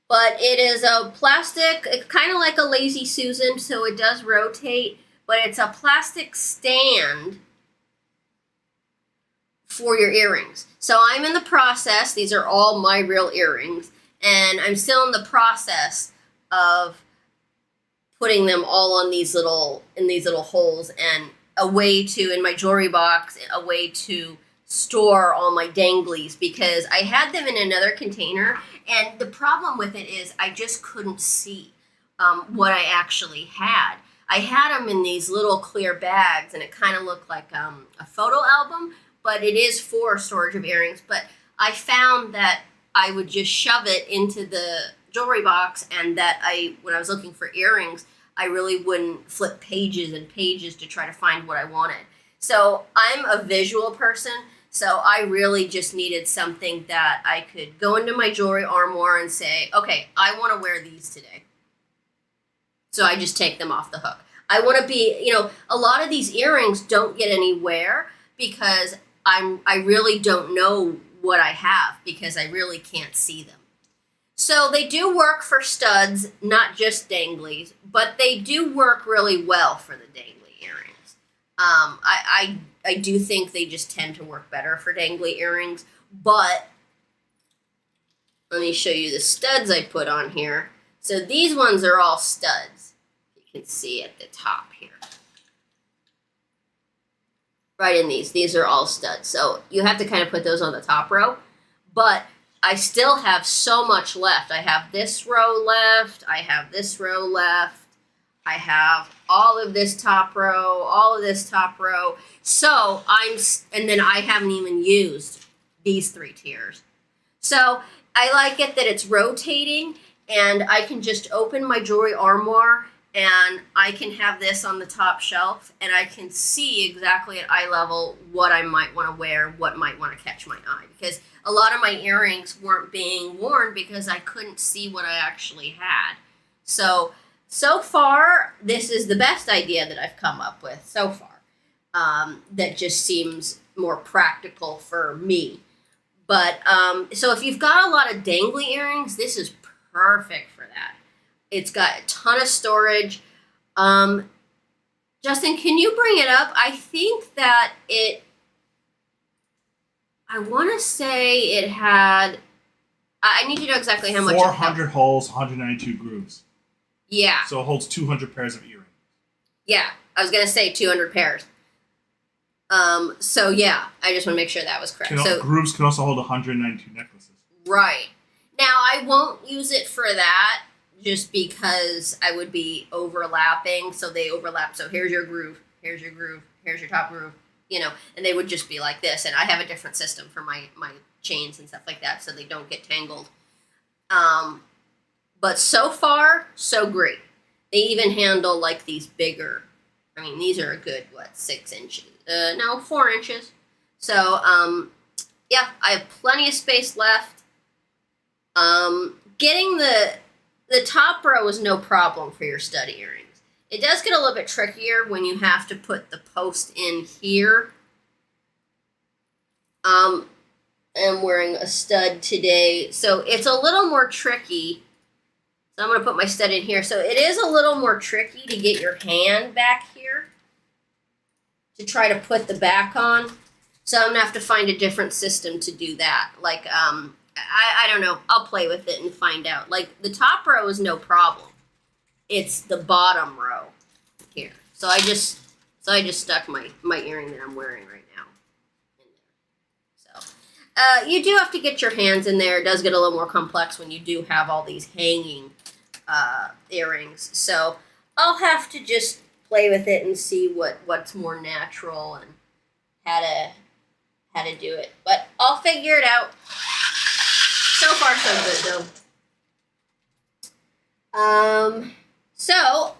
But it is a plastic, it's kind of like a Lazy Susan, so it does rotate. But it's a plastic stand for your earrings. So I'm in the process, these are all my real earrings, and I'm still in the process of putting them all on these little holes, and a way to, in my jewelry box, a way to store all my danglies, because I had them in another container, and the problem with it is I just couldn't see what I actually had. I had them in these little clear bags, and it kind of looked like a photo album, but it is for storage of earrings. But I found that I would just shove it into the jewelry box, and that when I was looking for earrings, I really wouldn't flip pages and pages to try to find what I wanted. So I'm a visual person, so I really just needed something that I could go into my jewelry armoire and say, okay, I want to wear these today. So I just take them off the hook. I want to be, you know, a lot of these earrings don't get any wear because I really don't know what I have, because I really can't see them. So they do work for studs, not just danglies, but they do work really well for the dangly earrings. I do think they just tend to work better for dangly earrings, but let me show you the studs I put on here. So these ones are all studs. You can see at the top here. Right in these are all studs. So you have to kind of put those on the top row, but I still have so much left. I have this row left. I have this row left. I have all of this top row, all of this top row. So and then I haven't even used these 3 tiers. So I like it that it's rotating, and I can just open my jewelry armoire, and I can have this on the top shelf, and I can see exactly at eye level what I might want to wear, what might want to catch my eye. Because a lot of my earrings weren't being worn because I couldn't see what I actually had. So far, this is the best idea that I've come up with so far. That just seems more practical for me. But, so if you've got a lot of dangly earrings, this is perfect for that. It's got a ton of storage. Justin, can you bring it up? I think that I want to say it had, I need to know exactly how much. 400 holes, 192 grooves. Yeah. So it holds 200 pairs of earrings. Yeah, I was going to say 200 pairs. So yeah, I just want to make sure that was correct. So grooves can also hold 192 necklaces. Right. Now, I won't use it for that just because I would be overlapping. So they overlap. So here's your groove, here's your groove, here's your top groove, you know, and they would just be like this. And I have a different system for my chains and stuff like that so they don't get tangled. But so far, so great. They even handle like these bigger, I mean, these are a good, 6 inches? No, 4 inches. So, yeah, I have plenty of space left. Getting the top row is no problem for your stud earrings. It does get a little bit trickier when you have to put the post in here. I'm wearing a stud today, so it's a little more tricky. So I'm going to put my stud in here. So it is a little more tricky to get your hand back here to try to put the back on. So I'm going to have to find a different system to do that. Like, I don't know. I'll play with it and find out. Like, the top row is no problem. It's the bottom row here. So I just stuck my earring that I'm wearing right now in there. So you do have to get your hands in there. It does get a little more complex when you do have all these hanging earrings. So I'll have to just play with it and see what's more natural and how to do it. But I'll figure it out. So far, so good, though. So,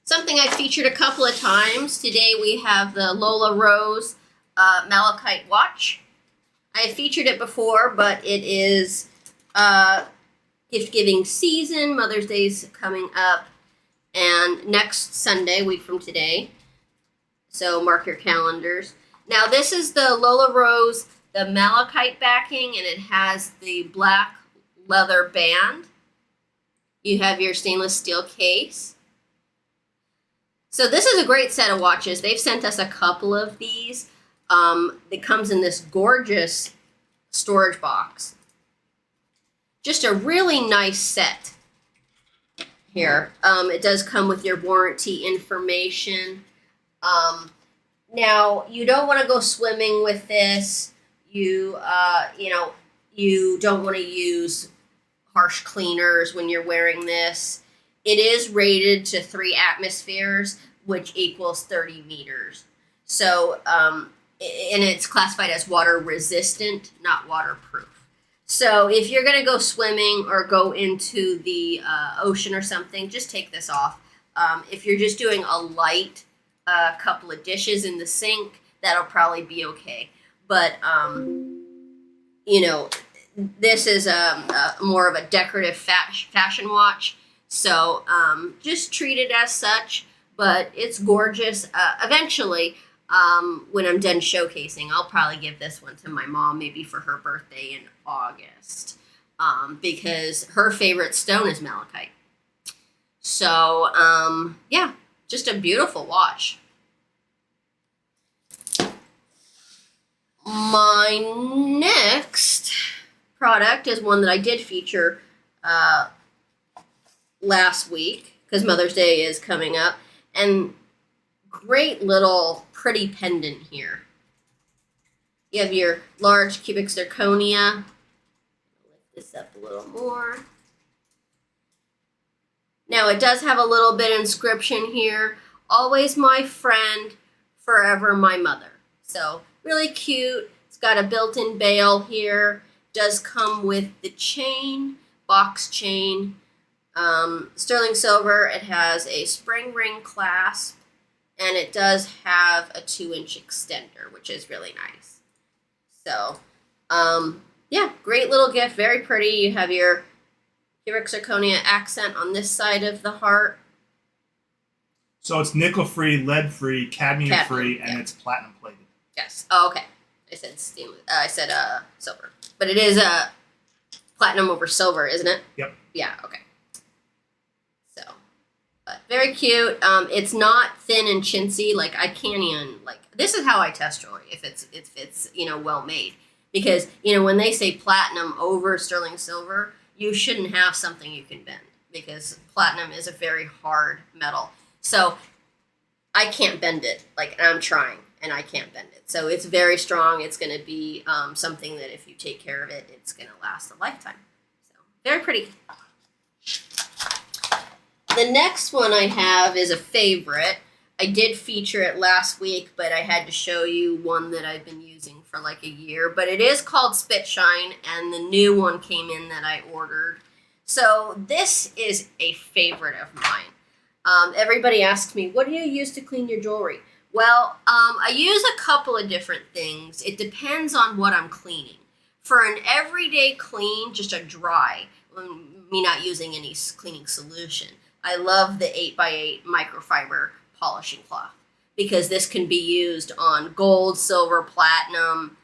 something I featured a couple of times. Today we have the Lola Rose Malachite Watch. I have featured it before, but it is gift-giving season. Mother's Day's coming up. And next Sunday, week from today. So, mark your calendars. Now, this is the Lola Rose, the malachite backing, and it has the black leather band. You have your stainless steel case. So this is a great set of watches. They've sent us a couple of these. It comes in this gorgeous storage box. Just a really nice set here. It does come with your warranty information. Now, you don't want to go swimming with this. You don't want to use harsh cleaners when you're wearing this. It is rated to 3 atmospheres, which equals 30 meters. So, and it's classified as water resistant, not waterproof. So if you're going to go swimming or go into the ocean or something, just take this off. If you're just doing a light couple of dishes in the sink, that'll probably be okay. But, this is more of a decorative fashion watch. So just treat it as such, but it's gorgeous. Eventually, when I'm done showcasing, I'll probably give this one to my mom, maybe for her birthday in August, because her favorite stone is malachite. So, yeah, just a beautiful watch. My next product is one that I did feature last week because Mother's Day is coming up, and great little pretty pendant here. You have your large cubic zirconia. Lift this up a little more. Now it does have a little bit of inscription here. Always my friend, forever my mother. So really cute. It's got a built-in bail here. Does come with the chain, box chain. Sterling silver. It has a spring ring clasp, and it does have a 2-inch extender, which is really nice. So, yeah, great little gift. Very pretty. You have your cubic zirconia accent on this side of the heart. So it's nickel-free, lead-free, cadmium-free, and yeah. it's platinum-plated. Yes. Oh, okay. I said stainless. I said silver, but it is platinum over silver, isn't it? Yep. Yeah, okay. So, but very cute. It's not thin and chintzy. Like, I can't even, like, this is how I test jewelry, if it's you know, well made. Because, you know, when they say platinum over sterling silver, you shouldn't have something you can bend. Because platinum is a very hard metal. So, I can't bend it. Like, I'm trying, and I can't bend it. So, it's very strong. It's going to be something that if you take care of it, it's going to last a lifetime. So, very pretty. The next one I have is a favorite. I did feature it last week, but I had to show you one that I've been using for like a year. But it is called Spit Shine, and the new one came in that I ordered. So this is a favorite of mine. Everybody asks me, what do you use to clean your jewelry? Well, I use a couple of different things. It depends on what I'm cleaning. For an everyday clean, just a dry, me not using any cleaning solution, I love the 8x8 microfiber polishing cloth because this can be used on gold, silver, platinum.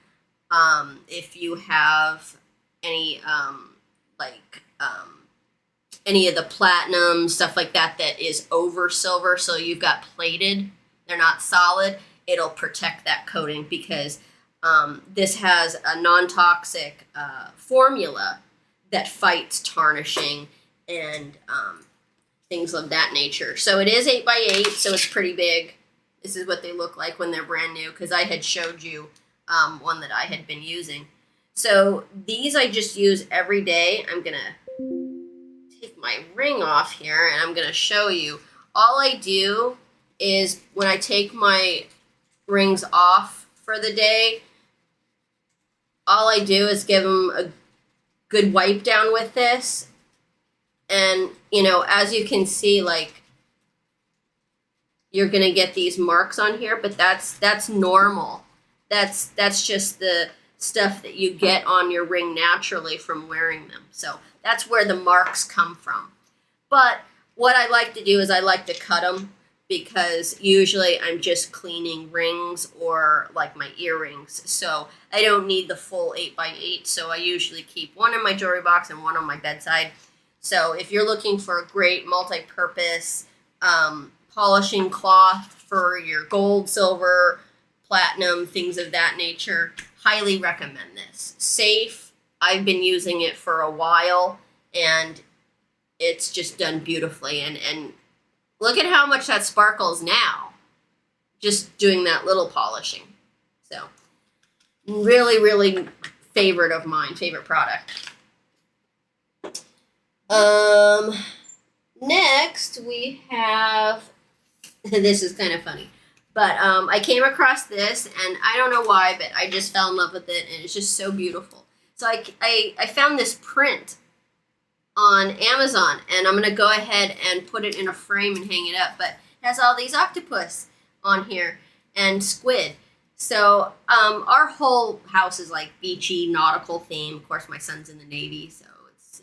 If you have any any of the platinum stuff like that that is over silver, so you've got plated, they're not solid, it'll protect that coating because this has a non-toxic formula that fights tarnishing and things of that nature. So it is 8x8, so it's pretty big. This is what they look like when they're brand new, because I had showed you one that I had been using. So these I just use every day. I'm going to take my ring off here, and I'm going to show you. All I do is when I take my rings off for the day, all I do is give them a good wipe down with this. And, you know, as you can see, like, you're going to get these marks on here, but that's normal. That's just the stuff that you get on your ring naturally from wearing them. So that's where the marks come from. But what I like to do is I like to cut them because usually I'm just cleaning rings or like my earrings. So I don't need the full 8x8. So I usually keep one in my jewelry box and one on my bedside. So if you're looking for a great multi-purpose polishing cloth for your gold, silver, platinum, things of that nature, highly recommend this. Safe. I've been using it for a while, and it's just done beautifully. And look at how much that sparkles now, just doing that little polishing. So really, really favorite of mine, favorite product. Next we have, this is kind of funny, but I came across this, and I don't know why, but I just fell in love with it, and it's just so beautiful. So I found this print on Amazon, and I'm going to go ahead and put it in a frame and hang it up, but it has all these octopus on here, and squid. So our whole house is like beachy, nautical theme. Of course, my son's in the Navy, so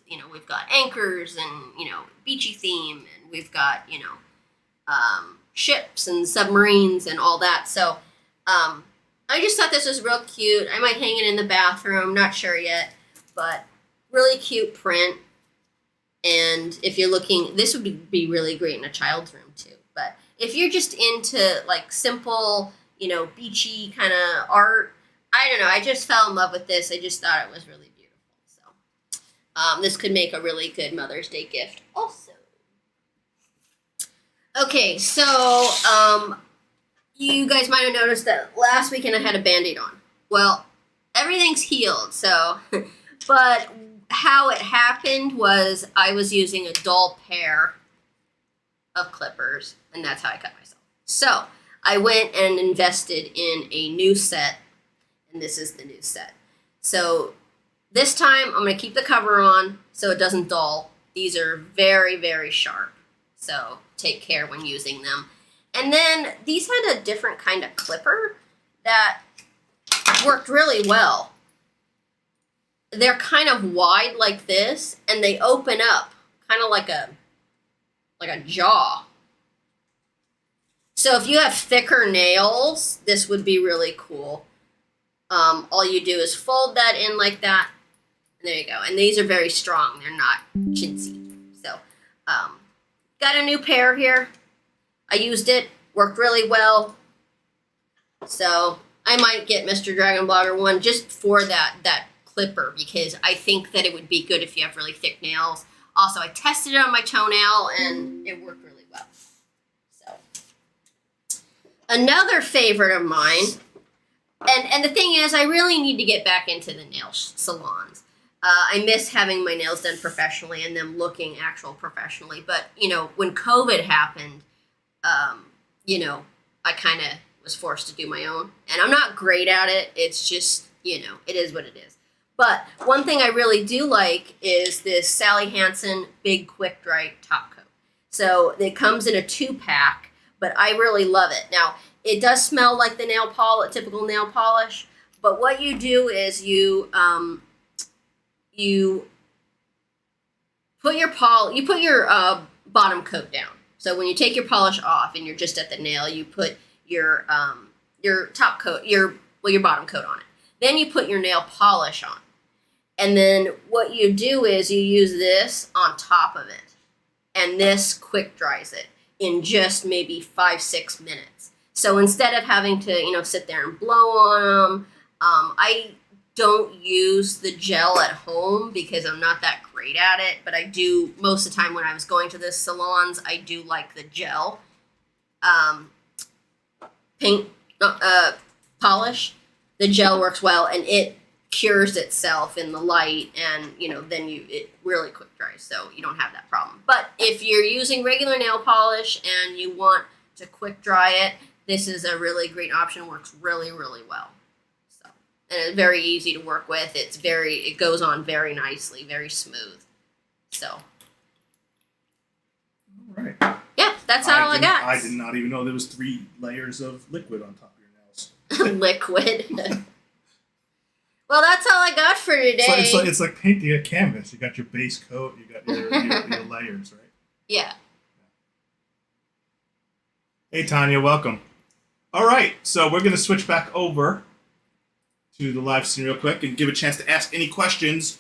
you know, we've got anchors and, you know, beachy theme, and we've got, you know, ships and submarines and all that. So, I just thought this was real cute. I might hang it in the bathroom, not sure yet, but really cute print. And if you're looking, this would be really great in a child's room too. But if you're just into like simple, you know, beachy kind of art, I don't know, I just fell in love with this. I just thought it was really this could make a really good Mother's Day gift also. Okay, so you guys might have noticed that last weekend I had a Band-Aid on. Well, everything's healed, so, but how it happened was I was using a dull pair of clippers, and that's how I cut myself. So I went and invested in a new set, and this is the new set. So this time, I'm going to keep the cover on so it doesn't dull. These are very, very sharp, so take care when using them. And then these had a different kind of clipper that worked really well. They're kind of wide like this, and they open up kind of like a jaw. So if you have thicker nails, this would be really cool. All you do is fold that in like that, and There you go. And these are very strong. They're not chintzy. So, got a new pair here. I used it. Worked really well. So, I might get Mr. Dragon Blogger one just for that clipper because I think that it would be good if you have really thick nails. Also, I tested it on my toenail and it worked really well. So, another favorite of mine, and the thing is, I really need to get back into the nail salons. I miss having my nails done professionally and them looking actual professionally. But, you know, when COVID happened, you know, I kind of was forced to do my own. And I'm not great at it. It's just, you know, it is what it is. But one thing I really do like is this Sally Hansen Big Quick Dry Top Coat. So it comes in a 2-pack, but I really love it. Now, it does smell like the typical nail polish, but what you do is you put your bottom coat down. So when you take your polish off and you're just at the nail, you put your top coat, your bottom coat on it. Then you put your nail polish on. And then what you do is you use this on top of it. And this quick dries it in just maybe 5-6 minutes. So instead of having to, you know, sit there and blow on them, I don't use the gel at home because I'm not that great at it. But I do, most of the time when I was going to the salons, I do like the gel. Polish. The gel works well and it cures itself in the light, and you know, then it really quick dries, so you don't have that problem. But if you're using regular nail polish and you want to quick dry it, this is a really great option. Works really, really well. So, and it's very easy to work with. It goes on very nicely, very smooth. So, All right. yeah, that's all I got. I did not even know there was 3 layers of liquid on top of your nails. Liquid. Well, that's all I got for today. It's like painting a canvas. You got your base coat, you got your layers, right? Yeah. Hey, Tanya, welcome. All right, so we're going to switch back over to the live stream real quick and give a chance to ask any questions.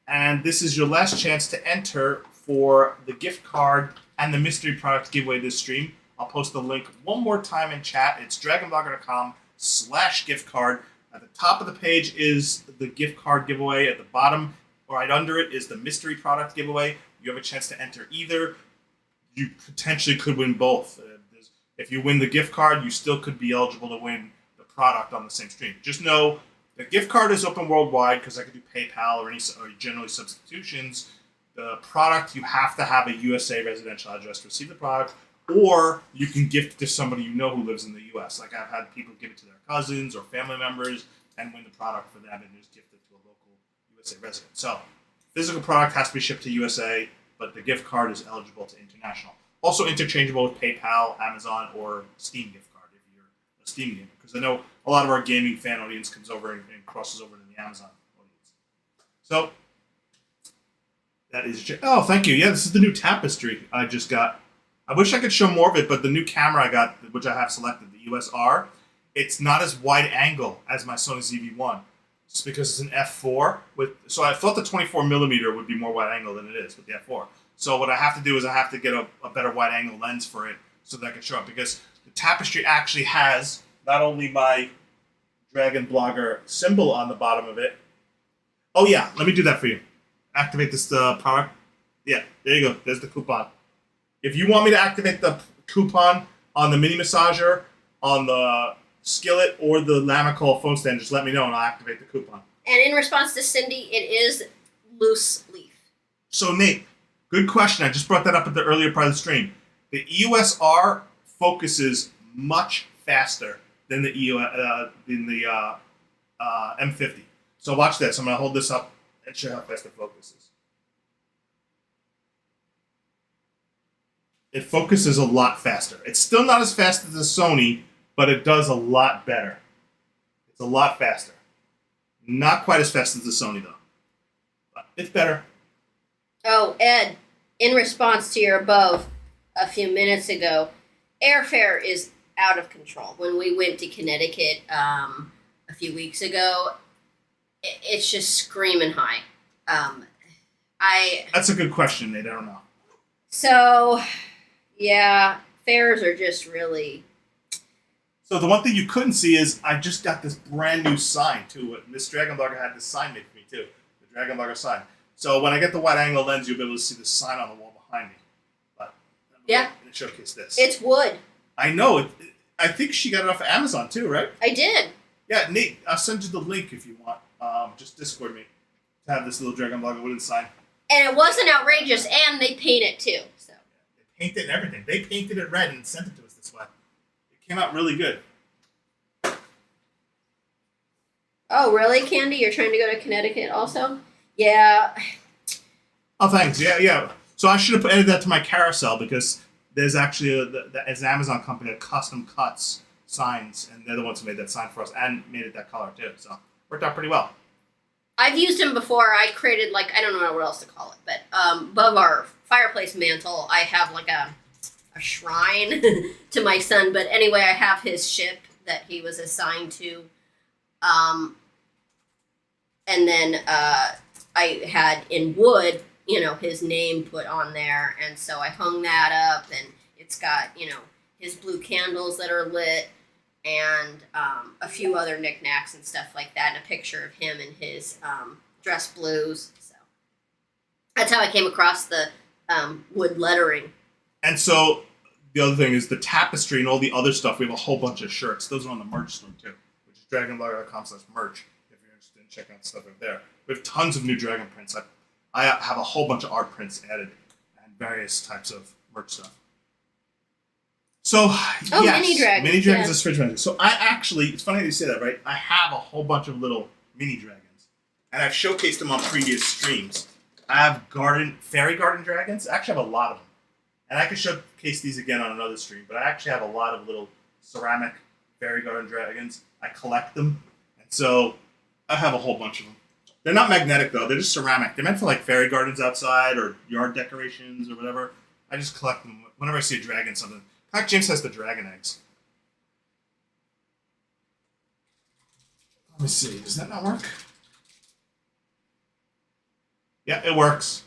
And this is your last chance to enter for the gift card and the mystery product giveaway this stream. I'll post the link one more time in chat. It's dragonblogger.com/gift card. At the top of the page is the gift card giveaway. At the bottom, right under it, is the mystery product giveaway. You have a chance to enter either. You potentially could win both. If you win the gift card, you still could be eligible to win the product on the same stream. Just know the gift card is open worldwide because I could do PayPal or generally substitutions. The product, you have to have a USA residential address to receive the product, or you can gift it to somebody you know who lives in the U.S. Like I've had people give it to their cousins or family members and win the product for them and just gift it to a local USA resident. So physical product has to be shipped to USA, but the gift card is eligible to international. Also interchangeable with PayPal, Amazon, or Steam gift card if you're a Steam gamer. Because I know a lot of our gaming fan audience comes over and crosses over to the Amazon audience. So that is... Oh, thank you. Yeah, this is the new tapestry I just got. I wish I could show more of it, but the new camera I got, which I have selected, the Eos R, it's not as wide angle as my Sony ZV-1. Just because it's an f4. So I thought the 24mm would be more wide angle than it is with the f4. So what I have to do is I have to get a better wide angle lens for it so that I can show it. Because the tapestry actually has not only my Dragon Blogger symbol on the bottom of it. Oh yeah, let me do that for you. Activate this product. Yeah, there you go. There's the coupon. If you want me to activate the coupon on the mini massager, on the skillet, or the Lamical phone stand, just let me know and I'll activate the coupon. And in response to Cindy, it is loose leaf. So Nate, good question. I just brought that up at the earlier part of the stream. The Eos R focuses much faster than the M50. So watch this. I'm going to hold this up and show how fast it focuses. It focuses a lot faster. It's still not as fast as the Sony, but it does a lot better. It's a lot faster. Not quite as fast as the Sony, though. But it's better. Oh, Ed, in response to your above a few minutes ago, airfare is out of control. When we went to Connecticut a few weeks ago, it's just screaming high. That's a good question, Nate. I don't know. So, yeah, fairs are just really... So the one thing you couldn't see is I just got this brand new sign too. Miss DragonBlogger had this sign made for me too, the DragonBlogger sign. So when I get the wide angle lens, you'll be able to see the sign on the wall behind me. But Yeah. and showcase this. It's wood. I know. I think she got it off of Amazon too, right? I did. Yeah, Nate, I'll send you the link if you want. Just Discord me to have this little DragonBlogger wooden sign. And it wasn't outrageous, and they paint it too. So They painted and everything. They painted it red and sent it to us this way. It came out really good. Oh, really, Candy? You're trying to go to Connecticut also? Yeah. Oh, thanks. Yeah. So I should have added that to my carousel because there's actually, as an Amazon company, that custom cuts signs, and they're the ones who made that sign for us and made it that color too. So worked out pretty well. I've used them before. I created, like, I don't know what else to call it, but above our fireplace mantle, I have, like, a shrine to my son. But anyway, I have his ship that he was assigned to. And then I had in wood, his name put on there. And so I hung that up, and it's got, his blue candles that are lit and a few other knickknacks and stuff like that, and a picture of him in his dress blues. So that's how I came across the wood lettering. And so the other thing is the tapestry and all the other stuff. We have a whole bunch of shirts. Those are on the merch store too, which is dragonblogger.com/merch. Check out stuff over there. We have tons of new dragon prints. I have a whole bunch of art prints added and various types of merch stuff. So, yes, mini dragons is fridge magic. So I actually, it's funny that you say that, right? I have a whole bunch of little mini dragons, and I've showcased them on previous streams. I have fairy garden dragons. I actually have a lot of them, and I could showcase these again on another stream. But I actually have a lot of little ceramic fairy garden dragons. I collect them, and so I have a whole bunch of them. They're not magnetic, though. They're just ceramic. They're meant for, like, fairy gardens outside or yard decorations or whatever. I just collect them whenever I see a dragon something. Like James has the dragon eggs. Let me see. Does that not work? Yeah, it works.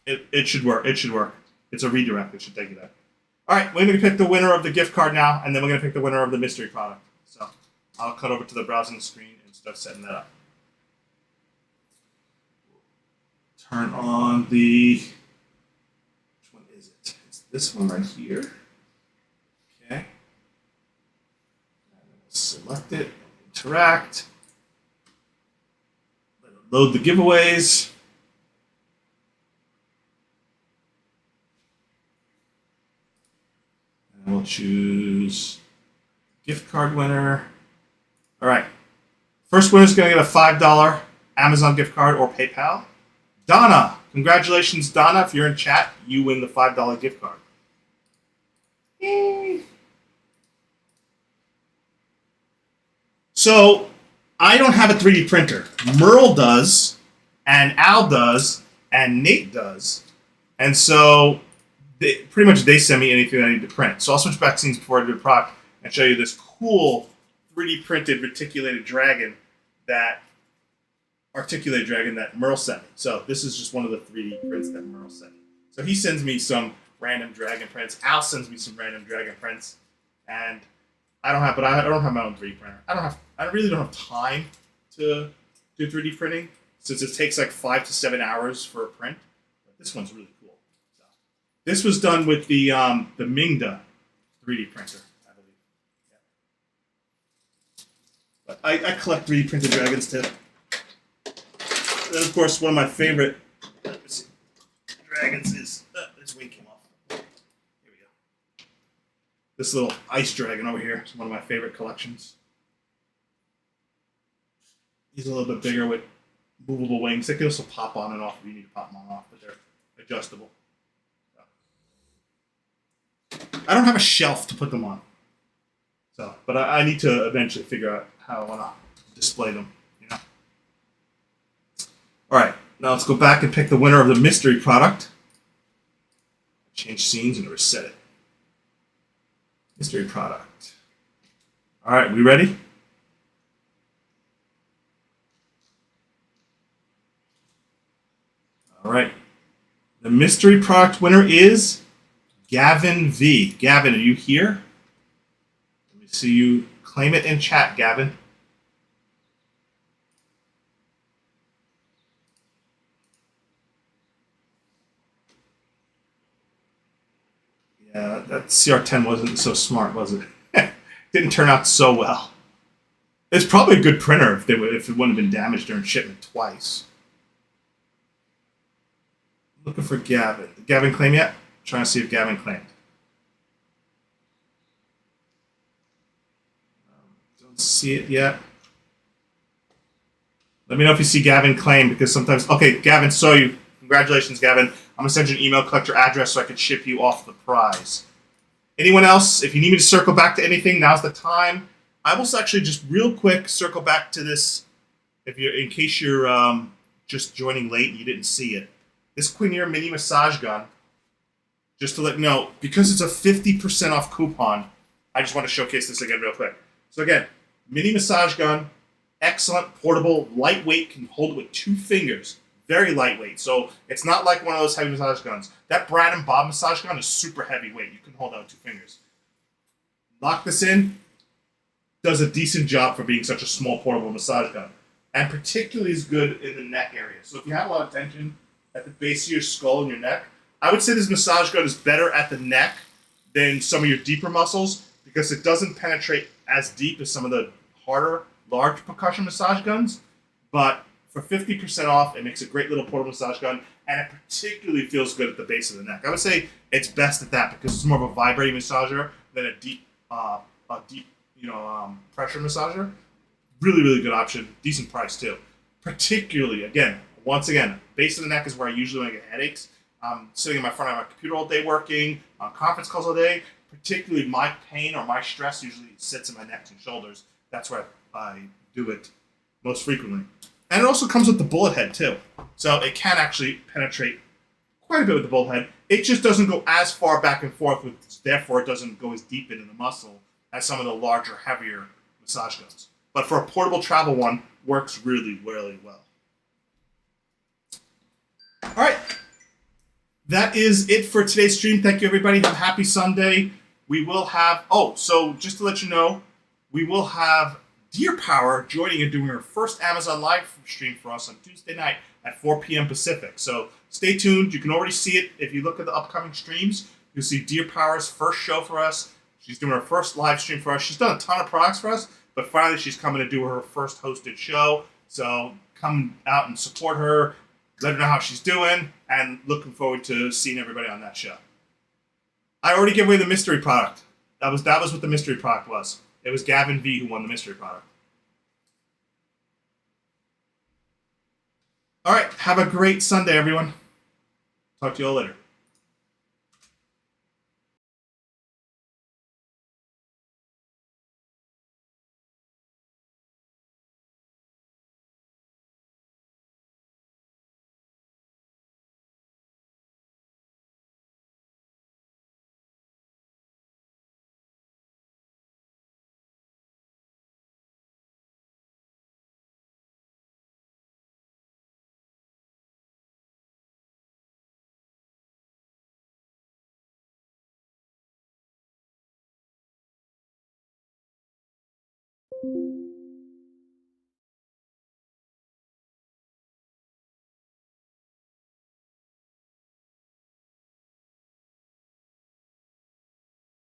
It should work. It should work. It's a redirect. It should take you there. All right, we're going to pick the winner of the gift card now, and then we're going to pick the winner of the mystery product. So I'll cut over to the browsing screen and start setting that up. Turn on the... Which one is it? It's this one right here. Okay. Select it. Interact. Let it load the giveaways. We'll choose gift card winner. All right. First winner is going to get a $5 Amazon gift card or PayPal. Donna. Congratulations, Donna. If you're in chat, you win the $5 gift card. Yay. So, I don't have a 3D printer. Merle does, and Al does, and Nate does. And so... pretty much they send me anything I need to print. So I'll switch back scenes before I do the product and show you this cool 3D printed reticulated dragon that Merle sent me. So this is just one of the 3D prints that Merle sent me. So he sends me some random dragon prints. Al sends me some random dragon prints, and I don't have my own 3D printer. I really don't have time to do 3D printing since it takes like 5 to 7 hours for a print. But this one's really cool. This was done with the Mingda 3D printer, I believe. Yeah. But I collect 3D printed dragons too. And then, of course, one of my favorite dragons is... this wing came off. Here we go. This little ice dragon over here is one of my favorite collections. He's a little bit bigger with movable wings. They can also pop on and off if you need to pop them on and off, but they're adjustable. I don't have a shelf to put them on. So, but I need to eventually figure out how I want to display them, All right, now let's go back and pick the winner of the mystery product. Change scenes and reset it. Mystery product. All right, we ready? All right. The mystery product winner is Gavin V. Gavin, are you here? Let me see you claim it in chat, Gavin. Yeah, that CR10 wasn't so smart, was it? Didn't turn out so well. It's probably a good printer if it wouldn't have been damaged during shipment twice. Looking for Gavin. Did Gavin claim yet? Trying to see if Gavin claimed. Don't see it yet. Let me know if you see Gavin claim, because sometimes... Okay, Gavin, saw you. Congratulations, Gavin. I'm going to send you an email, collect your address so I can ship you off the prize. Anyone else? If you need me to circle back to anything, now's the time. I will actually just real quick circle back to this, in case you're just joining late and you didn't see it. This Quineer mini massage gun, just to let you know, because it's a 50% off coupon, I just want to showcase this again real quick. So again, mini massage gun, excellent, portable, lightweight, can hold it with 2 fingers. Very lightweight. So it's not like one of those heavy massage guns. That Brad and Bob massage gun is super heavyweight. You can hold out with 2 fingers. Lock this in. Does a decent job for being such a small portable massage gun. And particularly is good in the neck area. So if you have a lot of tension at the base of your skull and your neck, I would say this massage gun is better at the neck than some of your deeper muscles, because it doesn't penetrate as deep as some of the harder, large percussion massage guns. But for 50% off, it makes a great little portable massage gun, and it particularly feels good at the base of the neck. I would say it's best at that because it's more of a vibrating massager than a deep pressure massager. Really, really good option. Decent price too. Particularly, once again, base of the neck is where I usually when I get headaches. I'm sitting in my front of my computer all day working, on conference calls all day. Particularly my pain or my stress usually sits in my neck and shoulders. That's where I do it most frequently. And it also comes with the bullet head too. So it can actually penetrate quite a bit with the bullet head. It just doesn't go as far back and forth, therefore it doesn't go as deep into the muscle as some of the larger, heavier massage guns. But for a portable travel one, works really, really well. All right. That is it for today's stream. Thank you, everybody. Have a happy Sunday. We will have... so just to let you know, we will have Deer Power joining and doing her first Amazon live stream for us on Tuesday night at 4 p.m. Pacific. So stay tuned. You can already see it if you look at the upcoming streams. You'll see Deer Power's first show for us. She's doing her first live stream for us. She's done a ton of products for us, but finally she's coming to do her first hosted show. So come out and support her. Let her know how she's doing, and looking forward to seeing everybody on that show. I already gave away the mystery product. That was what the mystery product was. It was Gavin V who won the mystery product. All right, have a great Sunday, everyone. Talk to you all later.